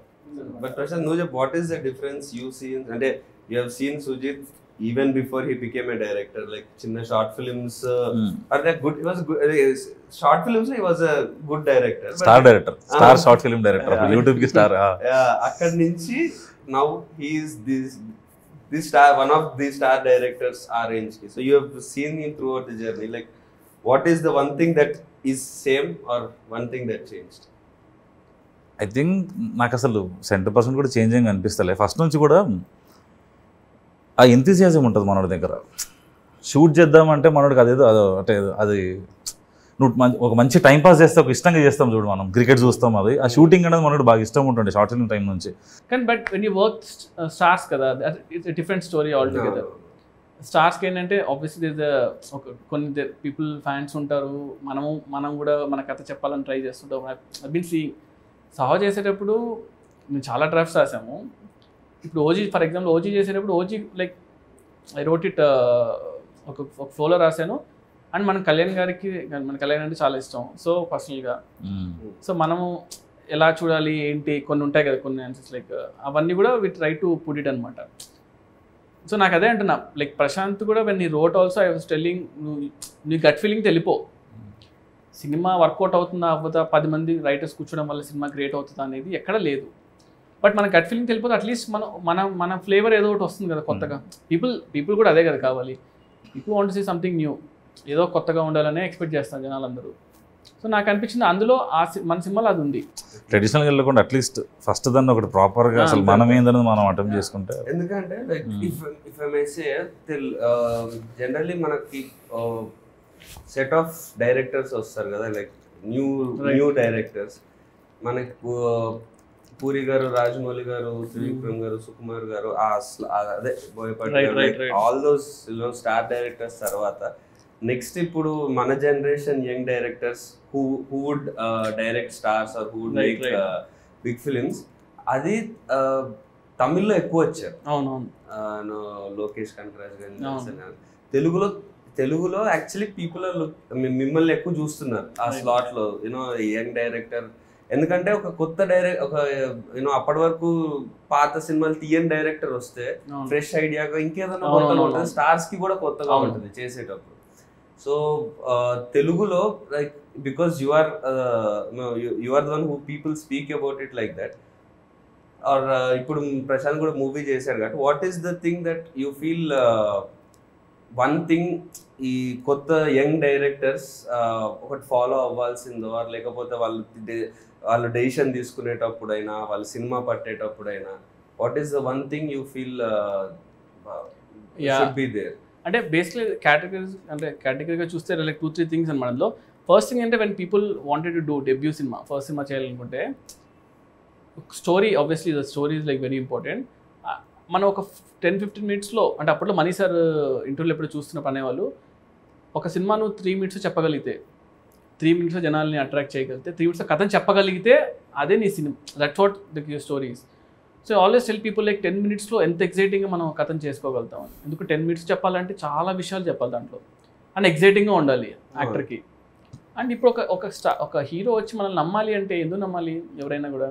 బట్ ప్రశాంత్ నువ్వు చెప్పు, what is the difference you seen, అంటే you have seen Sujith even before he became a director, like chinna short films are that good, he was good, short films he was a good director, star short film director YouTube ki star akkad nunchi now he is this star, one of the star directors are range ki. So you have seen him throughout the journey, like what is the one thing that is same or one thing that changed? I think నాకు అసలు 100% కూడా చేంజింగ్ అనిపిస్తలే. ఫస్ట్ నుంచి కూడా ఆ ఎంతూజియాజం ఉంటుంది మనోడి దగ్గర. షూట్ చేద్దామంటే మనోడికి అదేదో అంటే అది నువ్వు ఒక మంచి టైం పాస్ చేస్తే ఒక ఇష్టంగా చేస్తాం చూడు, మనం క్రికెట్ చూస్తాం, అది ఆ షూటింగ్ అనేది మనోడు బాగా ఇష్టం ఉంటుండే షార్ట్ ఫిల్మ్ టైం నుంచి. కానీ but when you work stars కదా, it's different story all together. స్టార్స్కి ఏంటంటే ఆబ్వియస్లీ కొన్ని పీపుల్ ఫ్యాన్స్ ఉంటారు, మనం కూడా మన కథ చెప్పాలని ట్రై చేస్తుంటాం. ఐ బీన్ సీయింగ్ సహా చేసేటప్పుడు మేము చాలా డ్రాఫ్ట్స్ రాసాము. ఇప్పుడు ఓజీ ఫర్ ఎగ్జాంపుల్ ఓజీ చేసేటప్పుడు OG like I wrote it ఒక ఫ్లోలో రాశాను. అండ్ మన కళ్యాణ్ అంటే చాలా ఇష్టం సో పర్సనల్గా. సో మనము ఎలా చూడాలి ఏంటి కొన్ని ఉంటాయి కదా కొన్ని ఆన్సర్స్, లైక్ అవన్నీ కూడా we try to put it అనమాట. సో నాకు అదే అంటున్నా, లైక్ ప్రశాంత్ కూడా వెన్ నీ wrote also I was telling, నీ గట్ ఫీలింగ్ తెలిపో సినిమా వర్కౌట్ అవుతుందా అవ్వదా, 10 మంది రైటర్స్ కూర్చోవడం వల్ల సినిమా క్రియేట్ అవుతుందా అనేది ఎక్కడ లేదు. బట్ మన గట్ ఫీలింగ్ తెలిపోతే అట్లీస్ట్ మన ఫ్లేవర్ ఏదో ఒకటి వస్తుంది కదా కొత్తగా. పీపుల్ కూడా అదే కదా కావాలి. People want to see something new, ఏదో కొత్తగా ఉండాలనే ఎక్స్పెక్ట్ చేస్తాను జనాలందరూ. సో నాకు అనిపించింది అందులో మన సినిమాలో అది ఉంది. ట్రెడిషనల్గా వెళ్ళకుండా అట్లీస్ట్ ఫస్ట్ దాన్ని ఒకటి ప్రాపర్గా అసలు మనం ఏందని మనం అటెంప్ట్ చేసుకుంటే. ఎందుకంటే like if I may say generally మనకి సెట్ ఆఫ్ డైరెక్టర్స్ వస్తారు కదా, లైక్ న్యూ డైరెక్టర్స్. మనకి పూరి గారు, రాజమౌళి గారు, త్రివిక్రమ్ గారు, సుకుమార్ గారు, అదే బోయపాటి గారు, ఆల్ దోస్ స్టార్ డైరెక్టర్స్ తర్వాత నెక్స్ట్ ఇప్పుడు మన generation young directors who would direct stars or who would make big films. అది తమిళ్లో ఎక్కువ వచ్చారు. అవునవును, లోకేష్ కనకరాజ్ గారు. తెలుగులో యాక్చువల్లీ పీపుల్ మిమ్మల్ని ఎక్కువ చూస్తున్నారు ఆ స్లాట్ లో, యూనో యంగ్ డైరెక్టర్. ఎందుకంటే ఒక కొత్త అప్పటి వరకు పాత సినిమాలు తీయని డైరెక్టర్ వస్తే ఫ్రెష్ ఐడియాగా ఇంకేదైనా కొత్తగా ఉంటుంది, స్టార్స్ కి కూడా కొత్తగా ఉంటుంది చేసేటప్పుడు. సో తెలుగులో like because you are the one who people speak about it like that. Or ఇప్పుడు ప్రశాంత్ కూడా మూవీ చేశారు కాబట్టి what is the thing that you feel one thing ఈ కొత్త యంగ్ డైరెక్టర్స్ ఒకటి ఫాలో అవ్వాల్సిందో, లేకపోతే వాళ్ళు డెసిషన్ తీసుకునేటప్పుడైనా, వాళ్ళు సినిమా పట్టేటప్పుడైనా, what is the one thing you feel should be there? అంటే బేసిక్లీ కేటగిరీగా చూస్తే లైక్ 2-3 థింగ్స్ అనమాట. అందులో ఫస్ట్ థింగ్ అంటే when people wanted to do debut cinema, first cinema చేయాలనుకుంటే story, obviously the story is like very important. మనం ఒక 10-15 మినిట్స్లో, అంటే అప్పట్లో మనీ సార్ ఇంటర్వ్యూలో ఎప్పుడు చూస్తున్నప్పుడు అనేవాళ్ళు, ఒక సినిమా నువ్వు 3 మినిట్స్ చెప్పగలిగితే, 3 మినిట్స్లో జనాల్ని అట్రాక్ట్ చేయగలిగితే, 3 మినిట్స్లో కథను చెప్పగలిగితే అదే నీ cinema. That's what the stories. So always tell people like 10 మినిట్స్లో ఎంత ఎగ్జైటింగ్గా మనం కథను చేసుకోగలుగుతాం. ఎందుకు 10 మినిట్స్ చెప్పాలంటే చాలా విషయాలు చెప్పాలి దాంట్లో, అండ్ ఎగ్జైటింగ్గా ఉండాలి యాక్టర్కి. అండ్ ఇప్పుడు ఒక హీరో వచ్చి మనల్ని నమ్మాలి అంటే ఎందుకు నమ్మాలి ఎవరైనా కూడా?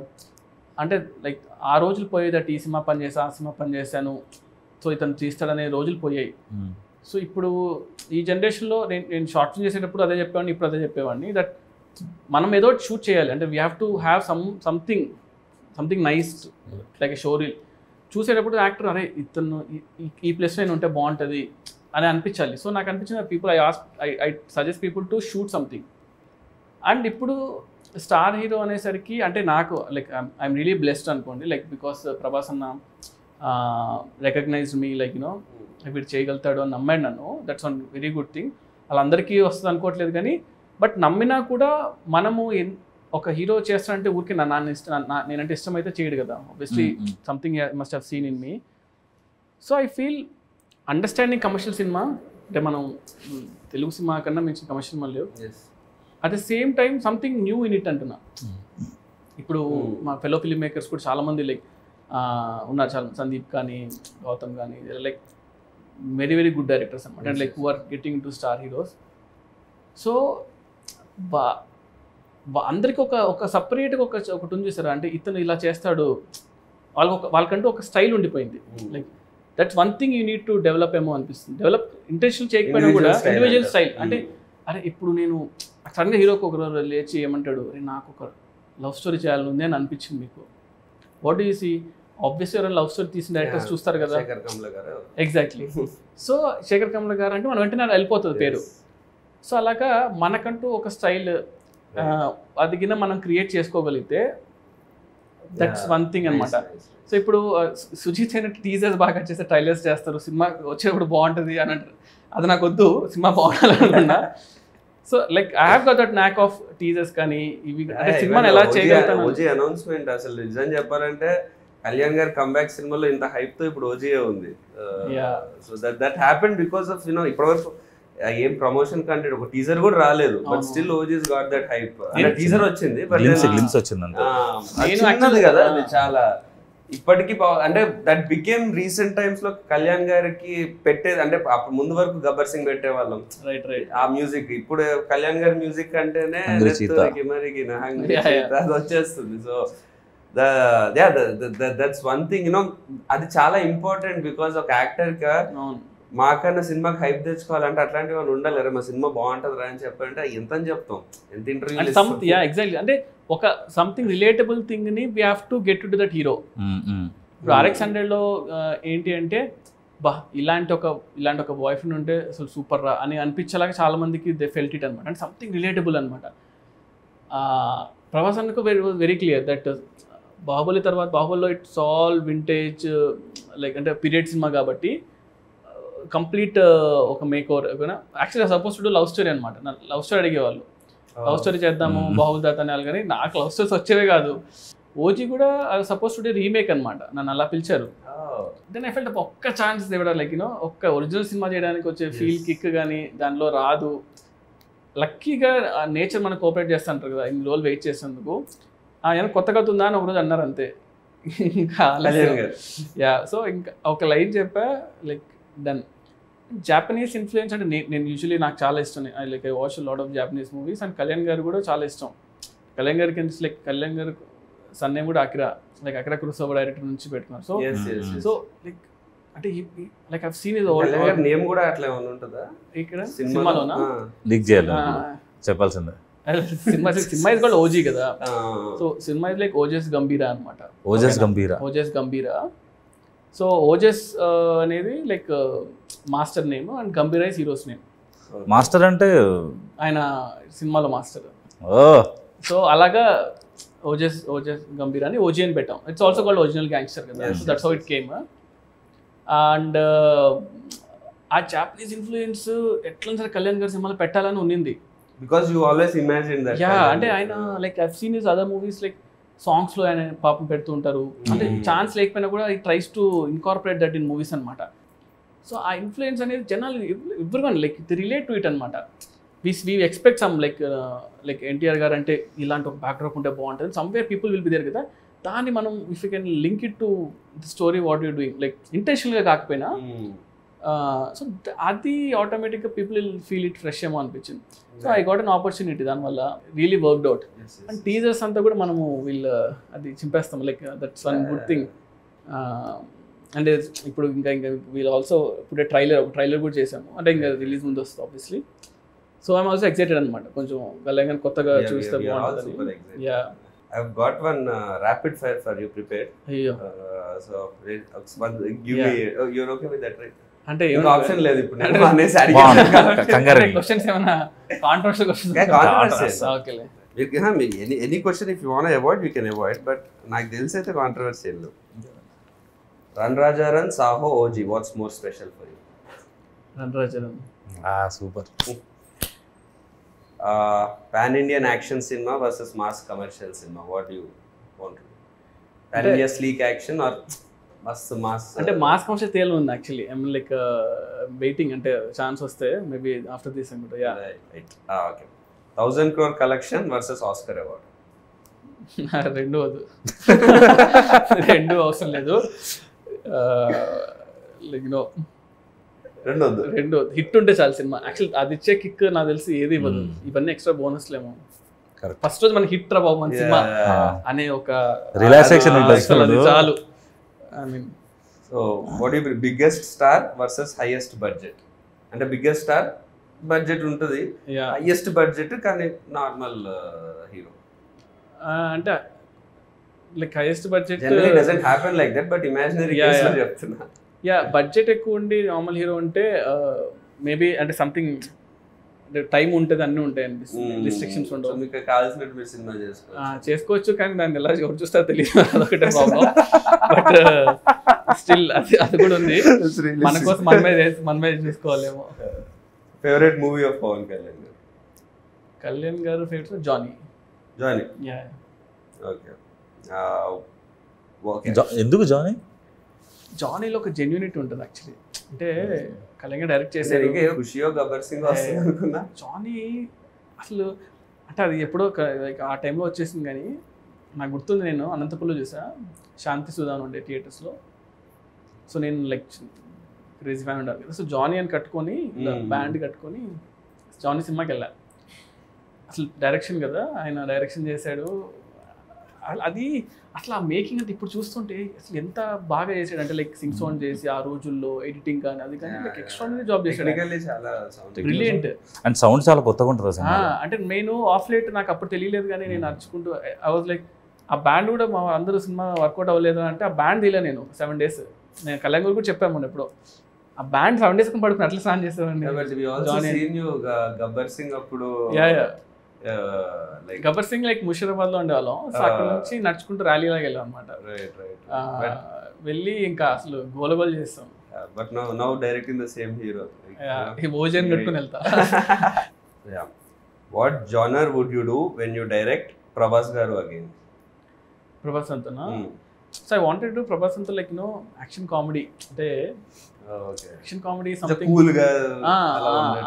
అంటే లైక్ ఆ రోజులు పోయేదట, ఈ సినిమా పని చేసా, ఆ సినిమా పని చేశాను, సో ఇతను తీస్తాడనే రోజులు పోయాయి. సో ఇప్పుడు ఈ జనరేషన్లో నేను షార్ట్ ఫిల్మ్ చేసేటప్పుడు అదే చెప్పేవాడిని, ఇప్పుడు అదే చెప్పేవాడిని, దట్ మనం ఏదో షూట్ చేయాలి అంటే we have to have something nice like a show reel. చూసేటప్పుడు యాక్టర్ అరే ఇతను ఈ ప్లేస్లో నేను ఉంటే బాగుంటుంది అని అనిపించాలి. సో నాకు అనిపించిన people I suggest people to shoot something. And ఇప్పుడు స్టార్ హీరో అనేసరికి అంటే నాకు లైక్ ఐఎమ్ రియలీ బ్లెస్డ్ అనుకోండి, లైక్ బికాస్ ప్రభాస్ అన్న రికగ్నైజ్డ్ మీ, లైక్ యూనో వీడు చేయగలుగుతాడు అని నమ్మాడు నన్ను. That's one very good thing. వాళ్ళందరికీ వస్తుంది అనుకోవట్లేదు కానీ, బట్ నమ్మినా కూడా మనము ఒక హీరో చేస్తానంటే ఊరికి నేనంటే ఇష్టమైతే చేయడు కదా, obviously something must have seen in me. So I feel understanding commercial cinema అంటే మనం తెలుగు సినిమా కన్నా మించిన కమర్షియల్ సినిమా లేవు. At the same time something new in it అంటున్నా. ఇప్పుడు మా ఫెలో ఫిల్మ్ మేకర్స్ కూడా చాలామంది లైక్ ఉన్నారు, చాలా సందీప్ కానీ గౌతమ్ కానీ like very very good directors అనమాట, and like who are getting to star heroes. So అందరికి ఒక సపరేట్గా ఒకటి ఉంది చూసారా, అంటే ఇతను ఇలా చేస్తాడు, వాళ్ళకంటూ ఒక స్టైల్ ఉండిపోయింది. Like that's one thing you need to develop ఏమో అనిపిస్తుంది. డెవలప్ ఇంటెన్షన్ చేయకపోయినా కూడా ఇండివిజువల్ స్టైల్. అంటే అరే ఇప్పుడు నేను సడన్గా హీరోకి ఒకరు లేచి ఏమంటాడు, అరే నాకు ఒక లవ్ స్టోరీ చేయాలని ఉంది అని అనిపించింది మీకు, what do you see? Obviously ఎవరైనా లవ్ స్టోరీ తీసిన డైరెక్టర్స్ చూస్తారు కదా. ఎగ్జాక్ట్లీ. సో శేఖర్ కమల గారు అంటే మనం వెంటనే వెళ్ళిపోతుంది పేరు. సో అలాగా మనకంటూ ఒక స్టైల్ అది కింద మనం క్రియేట్ చేసుకోగలిగితే దట్స్ వన్ థింగ్ అనమాట. సో ఇప్పుడు సుజిత్ అయినట్టు టీజర్స్ బాగా చేస్తే ట్రైలర్స్ చేస్తారు, సినిమా వచ్చేటప్పుడు బాగుంటుంది అని అంటారు. అది నాకు వద్దు, సినిమా బాగుండాలనుకున్నా. So like I have got that knack of teasers కానీ ఇవి అంటే సినిమాని ఎలా చేయగలుగుతాను. ఓజీ అనౌన్స్మెంట్ అసలు నిజం చెప్పాలంటే కళ్యాణ్ గారి కంబ్యాక్ సినిమాలో ఇంత హైప్ తో ఇప్పుడు ఓజీఏ ఉంది. So that happened because of you know ఇప్పటివరకు ఏం ప్రమోషన్ కంటే ఒక టీజర్ కూడా రాలేదు, but still OGs got that hype. అంటే టీజర్ వచ్చింది, బట్ గ్లిమ్స్ వచ్చింది కదా, అది చాలా ఇప్పటికీ అంటే దట్ బికేమ్ రీసెంట్ టైమ్స్ లో కళ్యాణ్ గారికి పెట్టేది. అంటే అప్పుడు ముందు వరకు గబ్బర్ సింగ్ పెట్టేవాళ్ళం ఆ మ్యూజిక్, ఇప్పుడు కళ్యాణ్ గారి మ్యూజిక్ అంటేనే అది వచ్చేస్తుంది. So that's one thing you know, అది చాలా ఇంపార్టెంట్. బికాస్ ఒక యాక్టర్ గా మాకన్నా సినిమాకి హైప్ తెచ్చుకోవాలంటే అట్లాంటివి వాళ్ళు ఉండాలి. మా సినిమా బాగుంటుంది రా అని చెప్పాలంటే ఎంత అని చెప్తాం, ఎంత ఇంటర్వ్యూ. ఎగ్జాక్ట్లీ, అంటే ఒక సంథింగ్ రిలేటబుల్ థింగ్ ని we have to get to that hero. ఇప్పుడు RX100లో ఏంటి అంటే బా ఇలాంటి ఒక బాయ్ ఫ్రెండ్ ఉంటే అసలు సూపర్ రా అని అనిపించేలాగా చాలా మందికి దే ఫెల్ట్ ఇట్ అనమాట. అంటే సంథింగ్ రిలేటబుల్ అనమాట. ప్రభాస్ అన్నకు వెరీ క్లియర్ దట్ బాహుబలి తర్వాత బాహుబలిలో ఇట్స్ ఆల్ వింటేజ్ లైక్ అంటే పీరియడ్ సినిమా కాబట్టి కంప్లీట్ ఒక మేక్ ఓవర్. యాక్చువల్గా సపోజ్ టు లవ్ స్టోరీ అనమాట. లవ్ స్టోరీ అడిగేవాళ్ళు, లవ్ స్టోరీ చేద్దాము బాహుబలి దాత అని. కానీ నాకు లవ్ స్టోరీస్ వచ్చేవే కాదు. ఓజీ కూడా సపోజ్ టు రీమేక్ అనమాట, నన్ను అలా పిలిచారు. దెన్ ఐ ఫెల్ట్ ఒక్క ఛాన్స్ ఇవ్వడం, లైక్ యూనో ఒక్క ఒరిజినల్ సినిమా చేయడానికి వచ్చే ఫీల్ కిక్ కానీ దానిలో రాదు. లక్కీగా నేచర్ మనకు కోఆపరేట్ చేస్తుంటారు కదా, ఇన్ని రోజులు వెయిట్ చేసేందుకు. ఏమైనా కొత్తగా ఉందా అని ఒకరోజు అన్నారు అంతే. ఇంకా సో ఇంకా ఒక లైన్ చెప్పా, లైక్ డన్. జాపనీస్ ఇన్ఫ్లుయెన్స్ అంటే నేను యూజువలీ నాకు చాలా ఇష్టం. Like I watch lot of Japanese movies. And Kalyan గారు కూడా చాలా ఇష్టం. కళ్యాణ్ గారికి లైక్ కళ్యాణ్ గారు సన్ నేమ్ కూడా Akira, like Akira Kurosawa director నుంచి పెట్టుకున్నారు. సో లైక్ అంటే like I have seen his old name కూడా అట్లా ఏమైనా ఉంటుందా ఇక్కడ సినిమాలోనా? లీక్ చేయాలి చెప్పాల్సిందే. సినిమా ఇస్ కాల్డ్ ఓజీ కదా. So cinema is like Ojas గంభీరా అనమాట. ఓజస్ గంభీరా. సో ఓజస్ అనేది like master name and గంభీరా is heroes name. Master అంటే ఆయన సినిమాలో మాస్టర్. సో అలాగా ఓజస్ గంభీరా అని ఓజీ అని పెట్టాం. It's also called original gangster కదా. So that's how it came. And ఆ జాపనీస్ ఇన్ఫ్లుయెన్స్ ఎట్లా సరే కళ్యాణ్ గారి సినిమాలో పెట్టాలని ఉన్నింది. Because you always imagine that. Yeah, అంటే ఆయన like I've seen his other movies like సాంగ్స్లో ఆయన పాపం పెడుతూ ఉంటారు. అంటే ఛాన్స్ లేకపోయినా కూడా ఈ tries to incorporate that in movies అనమాట. సో ఆ ఇన్ఫ్లుయెన్స్ అనేది జనాలు everyone like the relate to it అనమాట. We expect some like NTR garu అంటే ఇలాంటి ఒక బ్యాక్డ్రాప్ ఉంటే బాగుంటుంది. Somewhere people will be there కదా. దాన్ని మనం if you can link it to the story what you doing like ఇంటెన్షనల్గా కాకపోయినా, సో అది ఆటోమేటిక్గా people will feel it fresh ఏమో అనిపించింది. So I got an opportunity, దానివల్ల really worked out. And teasers అంతా కూడా మనము అది చింపేస్తాం. Like that's one good thing. అంటే ఇప్పుడు ఇంకా వీళ్ళు ఆల్సో ఇప్పుడే ట్రైలర్ కూడా చేసాము, అంటే ఇంకా రిలీజ్ ముందు వస్తుంది obviously. So I'm also excited అనమాట, కొంచెం వెళ్ళగానే కొత్తగా చూస్తే బాగుంటుంది. Yeah, I've got one rapid fire for you prepared. అయ్యో, So give me. You're okay with that, right? అంటే ఇంకా ఆప్షన్ లేదు ఇప్పుడు నేను బాగుంది. క్వశ్చన్స్ ఏమైనా కాంట్రవర్షియల్ క్వశ్చన్స్? ఓకేలే, any question if you want avoid you can avoid, but నాకు తెలిసి అయితే కాంట్రవర్సీ లేదు. Run Raja run, Saaho, OG, what's more special for you? Run Raja run. Super. Pan Indian action cinema versus mass commercial cinema, what you want? Pan India sleek action or మస్త్ మాస్? అంటే మాస్ కమర్షియల్ తేలు ఉంది actually. I mean like waiting, అంటే ఛాన్స్ వస్తే మేబీ ఆఫ్టర్ దిస్ అనుకుంటా. Yeah, okay. 1000 crore collection versus Oscar award? రెండు వద్దు, రెండు అవసరం లేదు. లైక్ నో, రెండు హిట్ ఉంటే చాలు సినిమా. యాక్చువల్ అది ఇచ్చే కిక్ నాకు తెలిసి ఏది ఇవ్వదు. ఇవన్నీ ఎక్స్ట్రా బోనస్లేమో. ఫస్ట్ రోజు మనకి హిట్ రా బాబు మన సినిమా అనే ఒక రిలాక్సేషన్ అది చాలు. I mean, so what you biggest star versus highest budget? అంటే బిగ్గెస్ట్ స్టార్ బడ్జెట్ ఉంటుంది, హైయెస్ట్ బడ్జెట్ కానీ నార్మల్ హీరో. అంటే like highest budget generally doesn't happen like that, but imaginary case లో చెప్తున్నా. యా, బడ్జెట్ ఎక్కువ ఉండి నార్మల్ హీరో అంటే మేబీ అంటే సంథింగ్ టైం ఉంటుంది, అన్నీ ఉంటాయి అనిపిస్తుంది, రిస్ట్రిక్షన్స్ ఉండవు. మీకు కావాల్సినట్టు మీరు సినిమా చేసుకోవచ్చు, కానీ దాన్ని ఎలా ఎవరు చూస్తారో తెలియదు, అదొకటే ప్రాబ్లం. బట్ స్టిల్ అది కూడా ఉంది, మన కోసం మన మీద చూసుకోవాలేమో. Favourite movie of Pawan Kalyan garu? Kalyan garu favourite Johnny. Yeah, okay. ఎందుకు జానీ? జానీలో ఒక జెన్యూనిటీ ఉంటుంది యాక్చువల్లీ. అంటే కళ్యాణ్ డైరెక్ట్ చేశారు, ఖుషియో గబ్బర్ సింగ్ వస్తుంది అనుకున్నా. జానీ అసలు అంటే అది ఎప్పుడో ఆ టైంలో వచ్చేసింది, కానీ నాకు గుర్తుంది, నేను అనంతపూర్లో చూసా, శాంతి సుధాన్ ఉండే థియేటర్స్లో. సో నేను లైక్ క్రేజీ ఫ్యాన్ ఉండాలి కదా, సో జానీ అని కట్టుకొని బ్యాండ్ కట్టుకొని జానీ సినిమాకి వెళ్ళాను. అసలు డైరెక్షన్ కదా, ఆయన డైరెక్షన్ చేశాడు. అది అట్లా మేకింగ్ అంటే ఇప్పుడు చూస్తుంటే అసలు ఎంత బాగా చేశాడు అంటే, లైక్ సింగ్ సౌండ్ చేసి ఆ రోజుల్లో ఎడిటింగ్ కానీ అది కానీ లైక్ ఎక్స్ట్రాడినరీ జాబ్ చేశాడు. బ్రిలియంట్. అండ్ సౌండ్ చాలా కొత్తగా ఉంటుంది. అంటే నేను ఆఫ్ లైట్ నాకు అప్పుడు తెలియలేదు, కానీ నేను నడుచుకుంటూ ఐ వాజ్ లైక్ ఆ బ్యాండ్ కూడా మా అందరూ సినిమా వర్కౌట్ అవ్వలేదు అంటే ఆ బ్యాండ్ తీయలే నేను 7 days. నేను కళ్యాణ్ గారు కూడా చెప్పాము మొన్న ఎప్పుడో, ఆ బ్యాండ్ 7 days పడుకుని అట్లా స్నాన్ చేసేవాడిని. గబ్బర్ సింగ్ అప్పుడు గబ్బర్ సింగ్ లైక్ ముషీరాబాద్ లో ఉండేవాళ్ళం. సో అక్కడ నుంచి నడుచుకుంటూ ర్యాలీ లాగా వెళ్ళాం అనమాట. వెళ్ళి ఇంకా అసలు గోలగోలు చేస్తాం. But now directing the same hero, ఓజన్ కట్టుకుని వెళ్తా. What genre would you do when you direct Prabhas garu again? Prabhas అంతనా? So I wanted to Prabhas అంతా లైక్ నో యాక్షన్ కామెడీ, అంటే యాక్షన్ కామెడీ సంథింగ్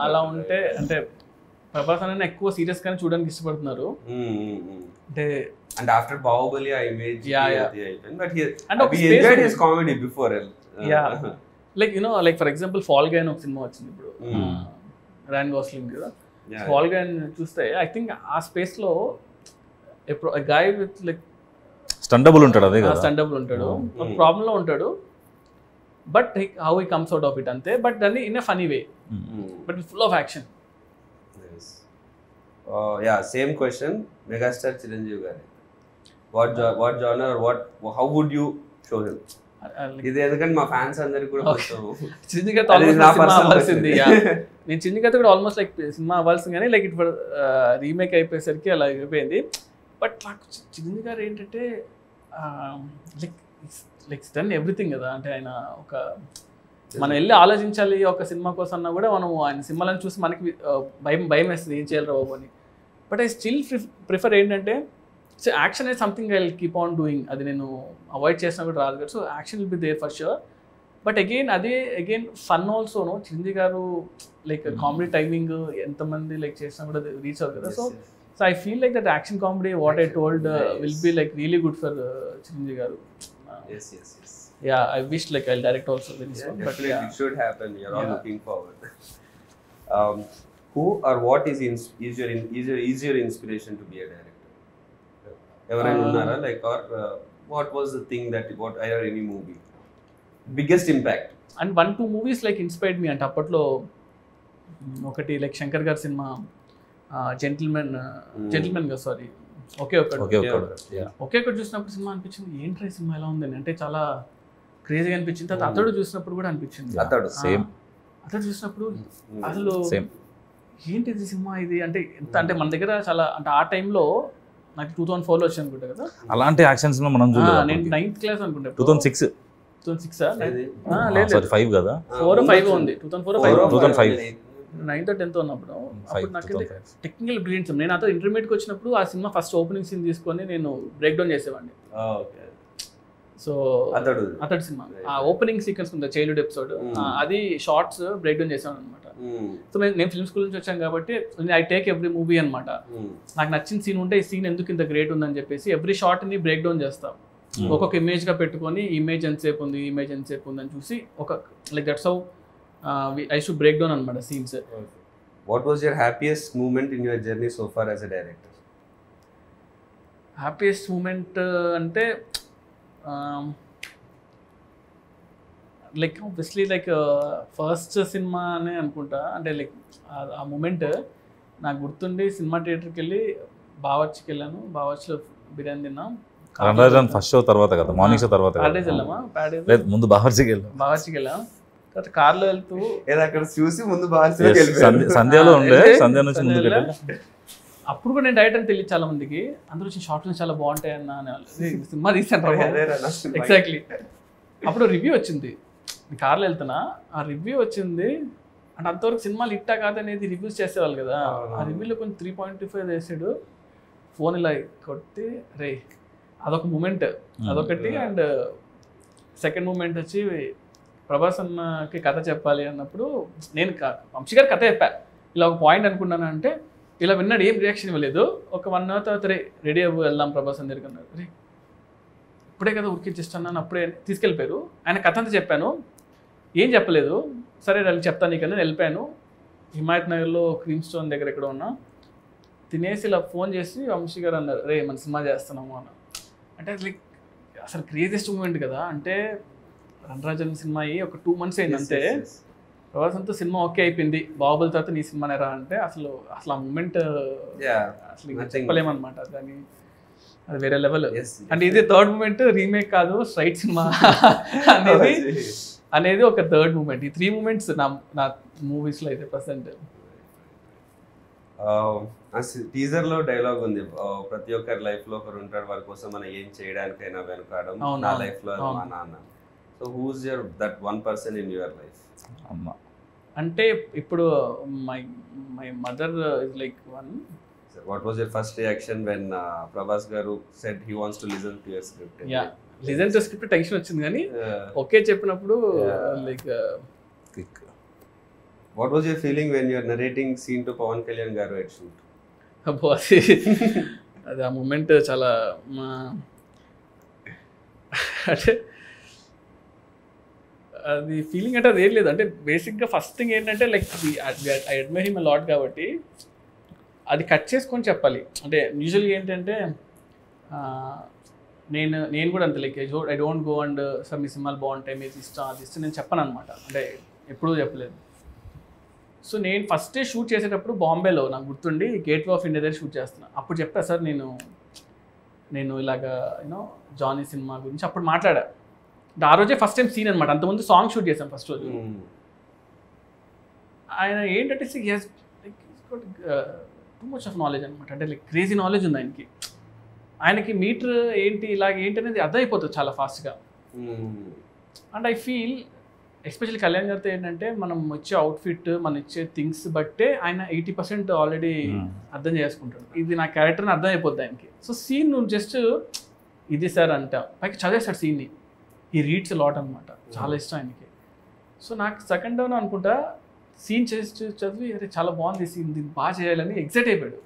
అలా ఉంటే. అంటే ప్రభాస్ అనే ఎక్కువ సీరియస్ గానే చూడడానికి ఇష్టపడుతున్నారు. అంటే ఆఫ్టర్ బాహుబలి ఆ image but and we enjoyed his comedy before. Like you know, like for example fall guy అని ఒక సినిమా వచ్చింది ఇప్పుడు, రాయన్ గోస్లింగ్ కదా. ఫాల్ గై చూస్తే ఐ థింక్ ఆ స్పేస్ లో ఎప్పుడు గాయ్ విత్ లైక్ స్టండబుల్ ఉంటాడు, అదే కదా, స్టండబుల్ ఉంటాడు, ప్రాబ్లం లో ఉంటాడు, but how he comes out of it అంతే. బట్ దాన్ని in a funny way, but full of action. Same question, megastar Chiranjeevi గారి what genre or how would you show him? ఇది ఎందుకంటే మా ఫ్యాన్స్ అందరికి కూడా చిరంజీవి అవ్వాల్సింది. నేను చిరంజీవి కూడా ఆల్మోస్ట్ లైక్ సినిమా అవ్వాల్సింది, కానీ లైక్ ఇప్పుడు రీమేక్ అయిపోయేసరికి అలా అయిపోయింది. బట్ నాకు చిరంజీవి గారు ఏంటంటే లైక్ డన్ ఎవ్రీథింగ్ కదా. అంటే ఆయన ఒక మనం వెళ్ళి ఆలోచించాలి ఒక సినిమా కోసం అన్నా కూడా మనం ఆయన సినిమాలను చూసి మనకి భయం వేస్తుంది, ఏం చేయాలి బాబు అని. బట్ ఐ స్టిల్ ప్రిఫర్ ఏంటంటే, సో యాక్షన్ అనేది something I will keep on doing. అది నేను అవాయిడ్ చేసినా కూడా రాదు కదా. So action will be there for sure. But again fun ఆల్సోను. Chiranjeevi garu like comedy timing ఎంతమంది లైక్ చేసినా కూడా రీచ్ అవుతుంది కదా. So I feel like that action comedy what I told will be like really good for Chiranjeevi garu. Yes. Yeah, I wish like I'll direct also very soon. But yeah, it should happen. You're all looking forward. Who or what is your inspiration to be a director? Ever unnara like or what was the thing that what any movie biggest impact? And 1-2 movies like inspired me అంటే అప్పట్లో ఒకటి లైక్ శంకర్ గారి సినిమా జెంటిల్మెన్ గా సారీ ఒకే ఒకటి చూసినప్పుడు సినిమా అనిపించింది ఏంట్రా సినిమా ఎలా ఉందని, అంటే చాలా క్రేజీగా అనిపించింది. తర్వాత అతడు చూసినప్పుడు కూడా అనిపించింది. అతడు చూసినప్పుడు అసలు ఏంటి ఇది సినిమా ఇది అంటే ఎంత అంటే మన దగ్గర చాలా అంటే ఆ టైంలో నాకు 2004లో వచ్చి అనుకుంటా కదా అలాంటి యాక్షన్ సినిమా మనం చూడలేదు. నేను 9th క్లాస్ అనుకుంటా. 2006 లేదు 5 కదా 4-5 ఉంది 2005 9th or 10th ఉన్నప్పుడు. అప్పుడు నాకు టెక్నికల్ బ్రిలియన్స్. నేను అతను ఇంటర్మీడియట్కి వచ్చినప్పుడు ఆ సినిమా ఫస్ట్ ఓపెనింగ్ సీన్ తీసుకొని నేను బ్రేక్ డౌన్ చేసేవాడిని. సో అతడు సినిమా ఆ ఓపెనింగ్ సీక్వెన్స్ ఉంది చైల్డ్హుడ్ ఎపిసోడ్, అది షార్ట్స్ బ్రేక్ డౌన్ చేసాను అనమాట. సో నేను ఫిల్మ్ స్కూల్ నుంచి వచ్చాను కాబట్టి ఐ టేక్ ఎవ్రీ మూవీ అనమాట. నాకు నచ్చిన సీన్ ఉంటే ఈ సీన్ ఎందుకు ఇంత గ్రేట్ ఉందని చెప్పేసి ఎవ్రీ షార్ట్ ని బ్రేక్ డౌన్ చేస్తాం. ఒక్కొక్క ఇమేజ్ గా పెట్టుకొని ఇమేజ్ ఎంతసేపు ఉంది అని చూసి ఒక like that's how I should break down అనమాట scenes. What was your happiest moment in your journey so far as a director? Happiest moment అంటే like obviously like first cinema అనే అనుకుంటా. అంటే లైక్ ఆ మూమెంట్ నాకు గుర్తుండి సినిమా థియేటర్కి వెళ్ళి బావర్చికి వెళ్ళాను. బావర్చిలో బిర్యానీ తిన్నాం. ఫస్ట్ షో తర్వాత కదా, మార్నింగ్ షో తర్వాత ప్యాడేజ్ వెళ్ళామా? లేదు ముందు బావర్చికి వెళ్ళాం. తర్వాత కార్లో వెళ్తూ అక్కడ చూసి ముందు సంధ్యలో ఉండే సంధ్య నుంచి ముందుకు అప్పుడు కూడా నేను డైరెక్ట్ అని తెలియదు చాలా మందికి. అందరూ వచ్చి షార్ట్ ఫిల్మ్స్ చాలా బాగుంటాయి అన్న సినిమా తీసాను. ఎగ్జాక్ట్లీ అప్పుడు రివ్యూ వచ్చింది. కార్లో వెళ్తున్నా ఆ రివ్యూ వచ్చింది అంటే అంతవరకు సినిమాలు ఇట్టా కాదనేది రివ్యూస్ చేసేవాళ్ళు కదా. ఆ రివ్యూలో కొంచెం 3.25 వేసాడు. ఫోన్ ఇలా కొట్టి రే అదొక మూమెంట్ అదొకటి. అండ్ సెకండ్ మూమెంట్ వచ్చి ప్రభాస్ అన్నకి కథ చెప్పాలి అన్నప్పుడు నేను వంశీ గారి కథ చెప్పా. ఇలా ఒక పాయింట్ అనుకున్నాను అంటే ఇలా విన్నాడు, ఏం రియాక్షన్ ఇవ్వలేదు. ఒక 1 hour తర్వాత రెడీ అవ్వు వెళ్దాం ప్రభాస్ అని దగ్గరికి అన్నారు. రే ఇప్పుడే కదా ఉరికిచ్చిస్తున్నాను అప్పుడే తీసుకెళ్ళిపోయారు. ఆయన కథ అంతా చెప్పాను, ఏం చెప్పలేదు. సరే వెళ్ళి చెప్తాను నీకన్నా వెళ్ళిపోయాను. హిమాయత్ నగర్లో క్రీమ్ స్టోన్ దగ్గర ఎక్కడ ఉన్నా తినేసి ఇలా ఫోన్ చేసి వంశీ గారు అన్నారు రే మన సినిమా చేస్తున్నాము అన్న. అంటే లైక్ అసలు క్రేజియస్ట్ మూమెంట్ కదా. అంటే రణరాజన్ సినిమా అయ్యి ఒక 2 months అయింది అంతే. ప్రభాస్ అంతా సినిమా ఓకే అయిపోయింది, బాహుబలి తర్వాత నీ సినిమానే రా అంటే అసలు ఆ మూమెంట్ అసలు చెప్పలేమన్నమాట. దాన్ని అది వేరే లెవెల్. అంటే ఇది థర్డ్ మూమెంట్, రీమేక్ కాదు స్ట్రైట్ సినిమా అనేది ఒక థర్డ్ మూమెంట్. ఈ 3 moments నా మూవీస్లో అయితే ప్రజెంట్. టీజర్ లో డైలాగ్ ఉంది, ప్రతి ఒక్కరి లైఫ్ లో ఒకరు ఉంటాడు వారి కోసం మనం ఏం చేయడానికైనా వెనుకాడం, నా లైఫ్ లో మా నాన్న. So who's your that one person in your life? అమ్మ అంటే ఇప్పుడు my mother is like one. What was your first reaction when Prabhas garu said he wants to listen to your script? Yeah, listen to script tension వచ్చింది కానీ ఓకే చెప్పినప్పుడు like what was your feeling when you are narrating scene to Pawan Kalyan garu at shoot? అబ్బో అది ఆ మూమెంట్ చాలా అంటే అది ఫీలింగ్ అంటే అది ఏం లేదు. అంటే బేసిక్గా ఫస్ట్ థింగ్ ఏంటంటే like I admire him lot కాబట్టి అది కట్ చేసుకొని చెప్పాలి. అంటే యూజువల్గా ఏంటంటే నేను కూడా అంతే like I don't go and sir మీ సినిమాలు బాగుంటాయి మీరు ఇష్టం అది ఇష్టం నేను చెప్పను అనమాట. అంటే ఎప్పుడూ చెప్పలేదు. సో నేను ఫస్టే షూట్ చేసేటప్పుడు బాంబేలో నాకు గుర్తుండి గేట్వే ఆఫ్ ఇండియా దగ్గర షూట్ చేస్తున్నాను. అప్పుడు చెప్పా సార్ నేను ఇలాగా యూనో జానీ సినిమా గురించి అప్పుడు మాట్లాడా. ఆ రోజే ఫస్ట్ టైం సీన్ అనమాట. అంతకుముందు సాంగ్ షూట్ చేశాం ఫస్ట్ రోజు. ఆయన ఏంటంటే టూ మచ్ ఆఫ్ నాలెడ్జ్ అనమాట. అంటే లైక్ క్రేజీ నాలెడ్జ్ ఉంది ఆయనకి మీటర్ ఏంటి ఇలాగ ఏంటి అనేది అర్థమైపోతుంది చాలా ఫాస్ట్గా. And I feel especially Kalyan గారితో ఏంటంటే మనం వచ్చే అవుట్ఫిట్ మనం ఇచ్చే థింగ్స్ బట్టే ఆయన 80% ఆల్రెడీ అర్థం చేసుకుంటాడు. ఇది నా క్యారెక్టర్ని అర్థం అయిపోద్ది ఆయనకి. సో సీన్ నువ్వు జస్ట్ ఇది సార్ అంట పైకి చదివేస్తాడు సీన్ని. ఈ రీడ్స్ లాట్ అనమాట, చాలా ఇష్టం ఆయనకి. సో నాకు సెకండ్ డౌన్ అనుకుంటా సీన్ చేసి చదివి అరే చాలా బాగుంది సీన్ దీన్ని బాగా చేయాలని ఎక్సైట్ అయిపోయాడు.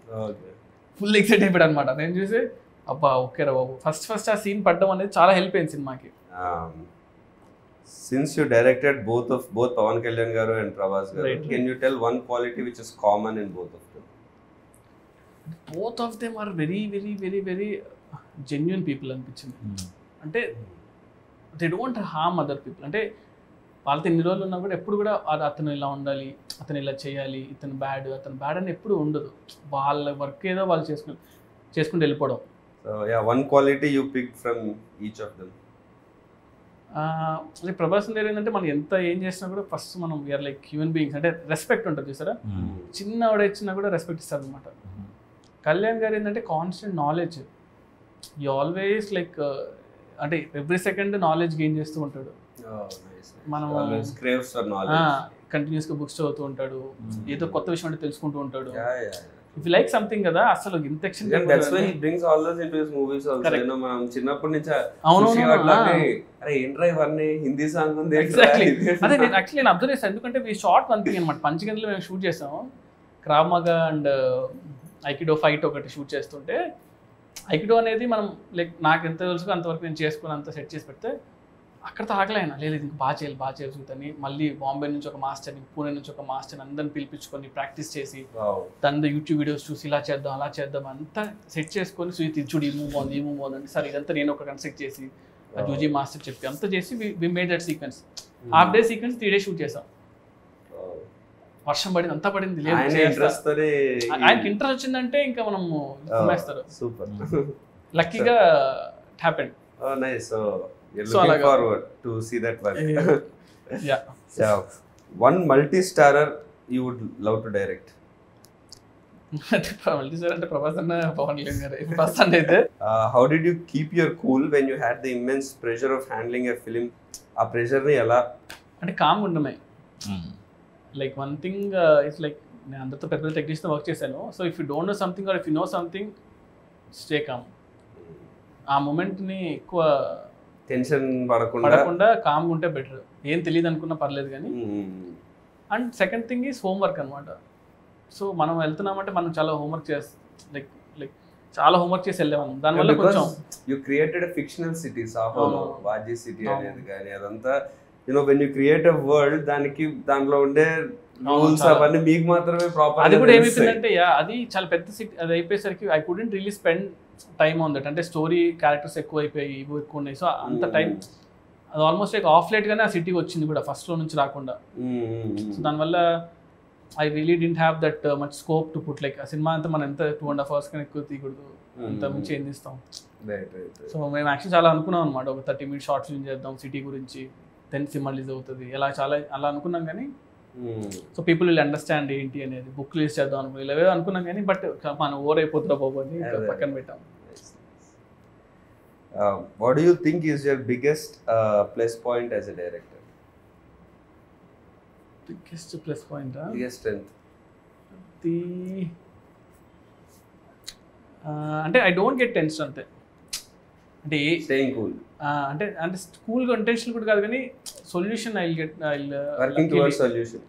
ఫుల్ ఎక్సైట్ అయిపోయాడు అనమాట. నేను చూసి అబ్బా ఓకే రా బాబు ఫస్ట్ ఆ సీన్ పడడం అనేది చాలా హెల్ప్ అయింది సినిమాకి. Since you directed both Pawan Kalyan garu and Prabhas garu, right. Can you tell one quality which is common in both of them? Both of them are very very very very genuine people అనిపించింది. అంటే they don't harm other people. అంటే వాళ్ళతో ఎన్ని రోజులు ఉన్నా కూడా ఎప్పుడు కూడా అతను ఇలా ఉండాలి, అతను ఇలా చేయాలి, అతను బ్యాడ్ అని ఎప్పుడు ఉండదు. వాళ్ళ వర్క్ ఏదో వాళ్ళు చేసుకుంటూ వెళ్ళిపోవడం. So yeah, one quality you picked from each of them. అంటే ప్రభాస్ గారు ఏంటంటే మనం ఎంత ఏం చేసినా కూడా ఫస్ట్ మనం వీఆర్ లైక్ హ్యూమన్ బీయింగ్స్. అంటే రెస్పెక్ట్ ఉంటుంది చూసారా, చిన్న ఆవిడ ఇచ్చినా కూడా రెస్పెక్ట్ ఇస్తారు అనమాట. కళ్యాణ్ గారు ఏంటంటే constant knowledge, you always like అంటే ఎవ్రీ సెకండ్ నాలెడ్జ్ గెయిన్ చేస్తూ ఉంటాడు. మనం కంటిన్యూస్గా బుక్స్ చదువుతూ ఉంటాడు, ఏదో కొత్త విషయం అంటే తెలుసుకుంటూ ఉంటాడు. ఇఫ్ యు లైక్ సంథింగ్ కదా అసలు ఇంత extent that's why he brings all those into his movies also. నేను మనం చిన్నప్పటి నుంచి అరే ఏంట్రా ఇవన్నీ హిందీ సాంగ్ ఉంది ఎగ్జాక్ట్లీ. అదే నేను యాక్చువల్లీ నేను అబ్జర్వ్ చేస్తాను, ఎందుకంటే మీ షార్ట్ వన్ థింగ్ అనమాట. పంచగంటలో మేము షూట్ చేసాము, క్రావ్ మగా అండ్ ఐకిడో ఫైట్ ఒకటి షూట్ చేస్తుంటే, ఐకిడో అనేది మనం లైక్ నాకు ఎంత తెలుసు అంతవరకు నేను చేసుకుని అంత సెట్ చేసి పెడితే అక్కడితో ఆగలేనా, లేదు ఇంకా బాగా చేయాలి చూద్దని మళ్ళీ బాంబే నుంచి ఒక మాస్టర్ని, పూణే నుంచి ఒక మాస్టర్ని అందరిని పిలిపించుకొని ప్రాక్టీస్ చేసి దాని యూట్యూబ్ వీడియోస్ చూసి ఇలా చేద్దాం అలా చేద్దాం అంతా సెట్ చేసుకొని సుయిత్ చూడు ఈ మూవ్ బాగుంది అంటే సరే ఇదంతా నేను ఒక కన్స్ట్రక్ట్ చేసి ఆ జూజీ మాస్టర్ చెప్పి అంతా చేసి we made that sequence. Half day sequence 3 days shoot చేసాం. వర్షం పడింది, అంతా పడింది, లేదు ఆయనకి ఇంట్రెస్ట్ వచ్చిందంటే ఇంకా మనం కుమ్మేస్తారు. సూపర్, లక్కీగా it happened. Oh nice. So you're looking forward to see that work. Yeah. So one multi-starrer you would love to direct. multi-starrer అంటే ప్రభాస్ అన్న పవన్ కళ్యాణ్ గారు ఫస్ట్ అయితే. How did you keep your cool when you had the immense pressure of handling a film? ఆ ప్రెషర్ ని ఎలా అంటే కామ్ ఉండమే. Like one thing it's like నేను అందరితో పెద్ద పెద్ద టెక్నీషియన్ వర్క్ చేశాను. So if you don't know something or if you know something stay calm. ఆ మూమెంట్ని ఎక్కువ టెన్షన్ పడకుండా కామ్గా ఉంటే బెటర్. ఏం తెలియదు అనుకున్నా పర్లేదు కానీ. And second thing is homework అనమాట. సో మనం వెళ్తున్నామంటే మనం చాలా హోంవర్క్ లైక్ చాలా హోంవర్క్ చేసి వెళ్ళాము. దానివల్ల కొంచెం you created fictional cities Vaji city అనేది కానీ అదంతా when you create a world దాంట్లో ఉండే రూల్స్ అవన్నీ మీకు మాత్రమే ప్రాపర్. అది కూడా ఏమైపోయిందంటే అది చాలా పెద్ద సిటీ. అది అయిపోయేసరికి I couldn't really spend time on that. అంటే స్టోరీ క్యారెక్టర్స్ ఎక్కువ అయిపోయి ఇవి ఎక్కువ ఉన్నాయి. సో అంత టైం అది ఆల్మోస్ట్ లైక్ ఆఫ్ లేట్గానే ఆ సిటీకి వచ్చింది కూడా ఫస్ట్లో నుంచి రాకుండా. సో దానివల్ల I really didn't have that much scope to put like ఆ సినిమా అంతా మనం ఎంత 2.5 hours కన్నా ఎక్కువ తీయకూడదు, అంత మించి ఏం తీస్తాం. సో మేము యాక్చువల్లీ చాలా అనుకున్నాం అనమాట, ఒక 30 minutes షార్ట్ ఫిల్మ్ చేద్దాం సిటీ గురించి, దెన్ సినిమా రిలీజ్ అవుతుంది అలా అనుకున్నాం. కానీ సో పీపుల్ విల్ అండర్స్టాండ్ ఏంటి అనేది, బుక్ రిలీజ్ చేద్దాం అనుకున్నాం, ఇలా అనుకున్నాం కానీ బట్ మనం ఓవర్ అయిపోతుందా బాబు అని పక్కన పెట్టాం. What do you think is your biggest plus point as a director? Biggest plus point, biggest strength? అంటే ఐ డోంట్ గెట్ టెన్షన్ అంతే. అంటే స్టేయింగ్ కూల్ అంటే కూల్గా ఇంటెన్షన్ కూడా కాదు కానీ సొల్యూషన్ వర్కింగ్ టువర్డ్స్ సొల్యూషన్.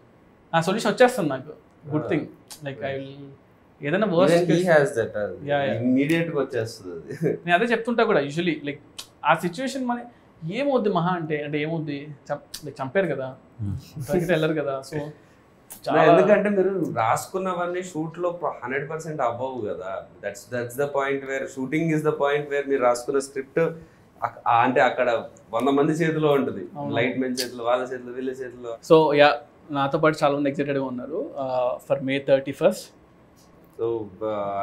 ఆ సొల్యూషన్ వచ్చేస్తుంది నాకు. Good thing like I will ఏదైనా వర్స్ట్ ఇమ్మీడియట్ గా వచ్చేస్తుంది. నేను అదే చెప్తుంటా కూడా యూజువలీ లైక్ ఆ సిచ్యువేషన్ మన ఏమవుద్ది మహా అంటే ఏమవుద్ది చంపారు కదా, వెళ్ళరు కదా. సో ఎందుకంటే మీరు రాసుకున్నవన్నీ షూట్ లో 100% అవ్వవు కదా. That's the point where shooting is the point where మీరు రాసుకున్న స్క్రిప్ట్ అంటే అక్కడ 100 మంది చేతిలో ఉంటుంది, లైట్ మెన్ చేతిలో, వాళ్ళ చేతిలో, వీళ్ళ చేతిలో. సో నాతో పాటు చాలా మంది ఎక్సైటెడ్గా ఉన్నారు for May 31st. So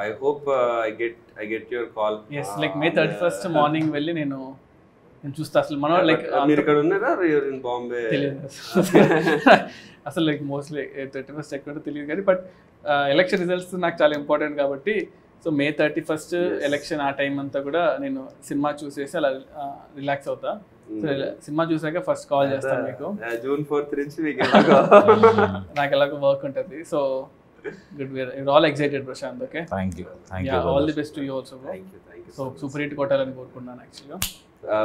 I hope I get your call. Yes, like May 31st morning వెళ్ళి నేను చూస్తా. అసలు మనం లైక్ మీరు ఇక్కడ ఉన్నారా, you're in Bombay? అసలు లైక్ మోస్ట్లీ 31st ఎక్కడ తెలియదు కానీ బట్ ఎలక్షన్ రిజల్ట్స్ నాకు చాలా ఇంపార్టెంట్ కాబట్టి సో May 31st ఎలక్షన్ ఆ టైం అంతా కూడా నేను సినిమా చూసేసి అలా రిలాక్స్ అవుతా. సో సినిమా చూసాక ఫస్ట్ కాల్ చేస్తాను మీకు. June 4th నుంచి నాకు ఎలాగో వర్క్ ఉంటుంది. So good, we're all excited Prashant. Okay, thank you yeah, all the best to you also, bro. Thank you so super hit kotalani korukunnan actually.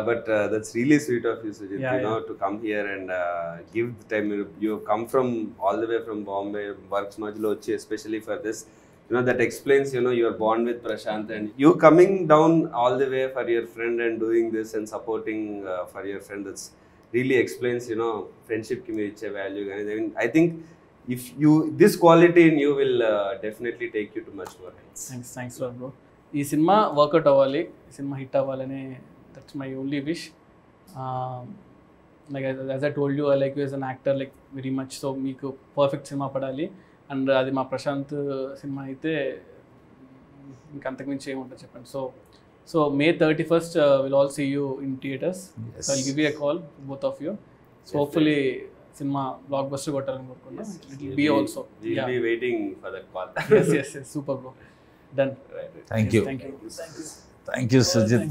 But that's really sweet of you, Sujit, to come here and give the time. You have come from all the way from Bombay, works majlo vachi especially for this. That explains your bond with Prashant, and you coming down all the way for your friend and doing this and supporting for your friend. That's really explains friendship ki meer iche value. I think if this quality in you will definitely take you to much more heights. Thanks bro. ఈ సినిమా వర్కౌట్ అవ్వాలి, సినిమా హిట్ అవ్వాలని that's my only wish. Like as I told you I like you as an actor like very much. So మీకు పర్ఫెక్ట్ సినిమా పడాలి, అండ్ అది మా ప్రశాంత్ సినిమా అయితే ఇంకా అంతకుమించి ఏముంటుంది చెప్పండి. So May 31st will all see you in theatres. So I'll give you a call both of you. So hopefully cinema blockbuster కొట్టాలని కోరుకున్నాం. It will be also. We'll be waiting for that call. yes, super bro. Done. Thank you. Thank you. Thank you, Sujit.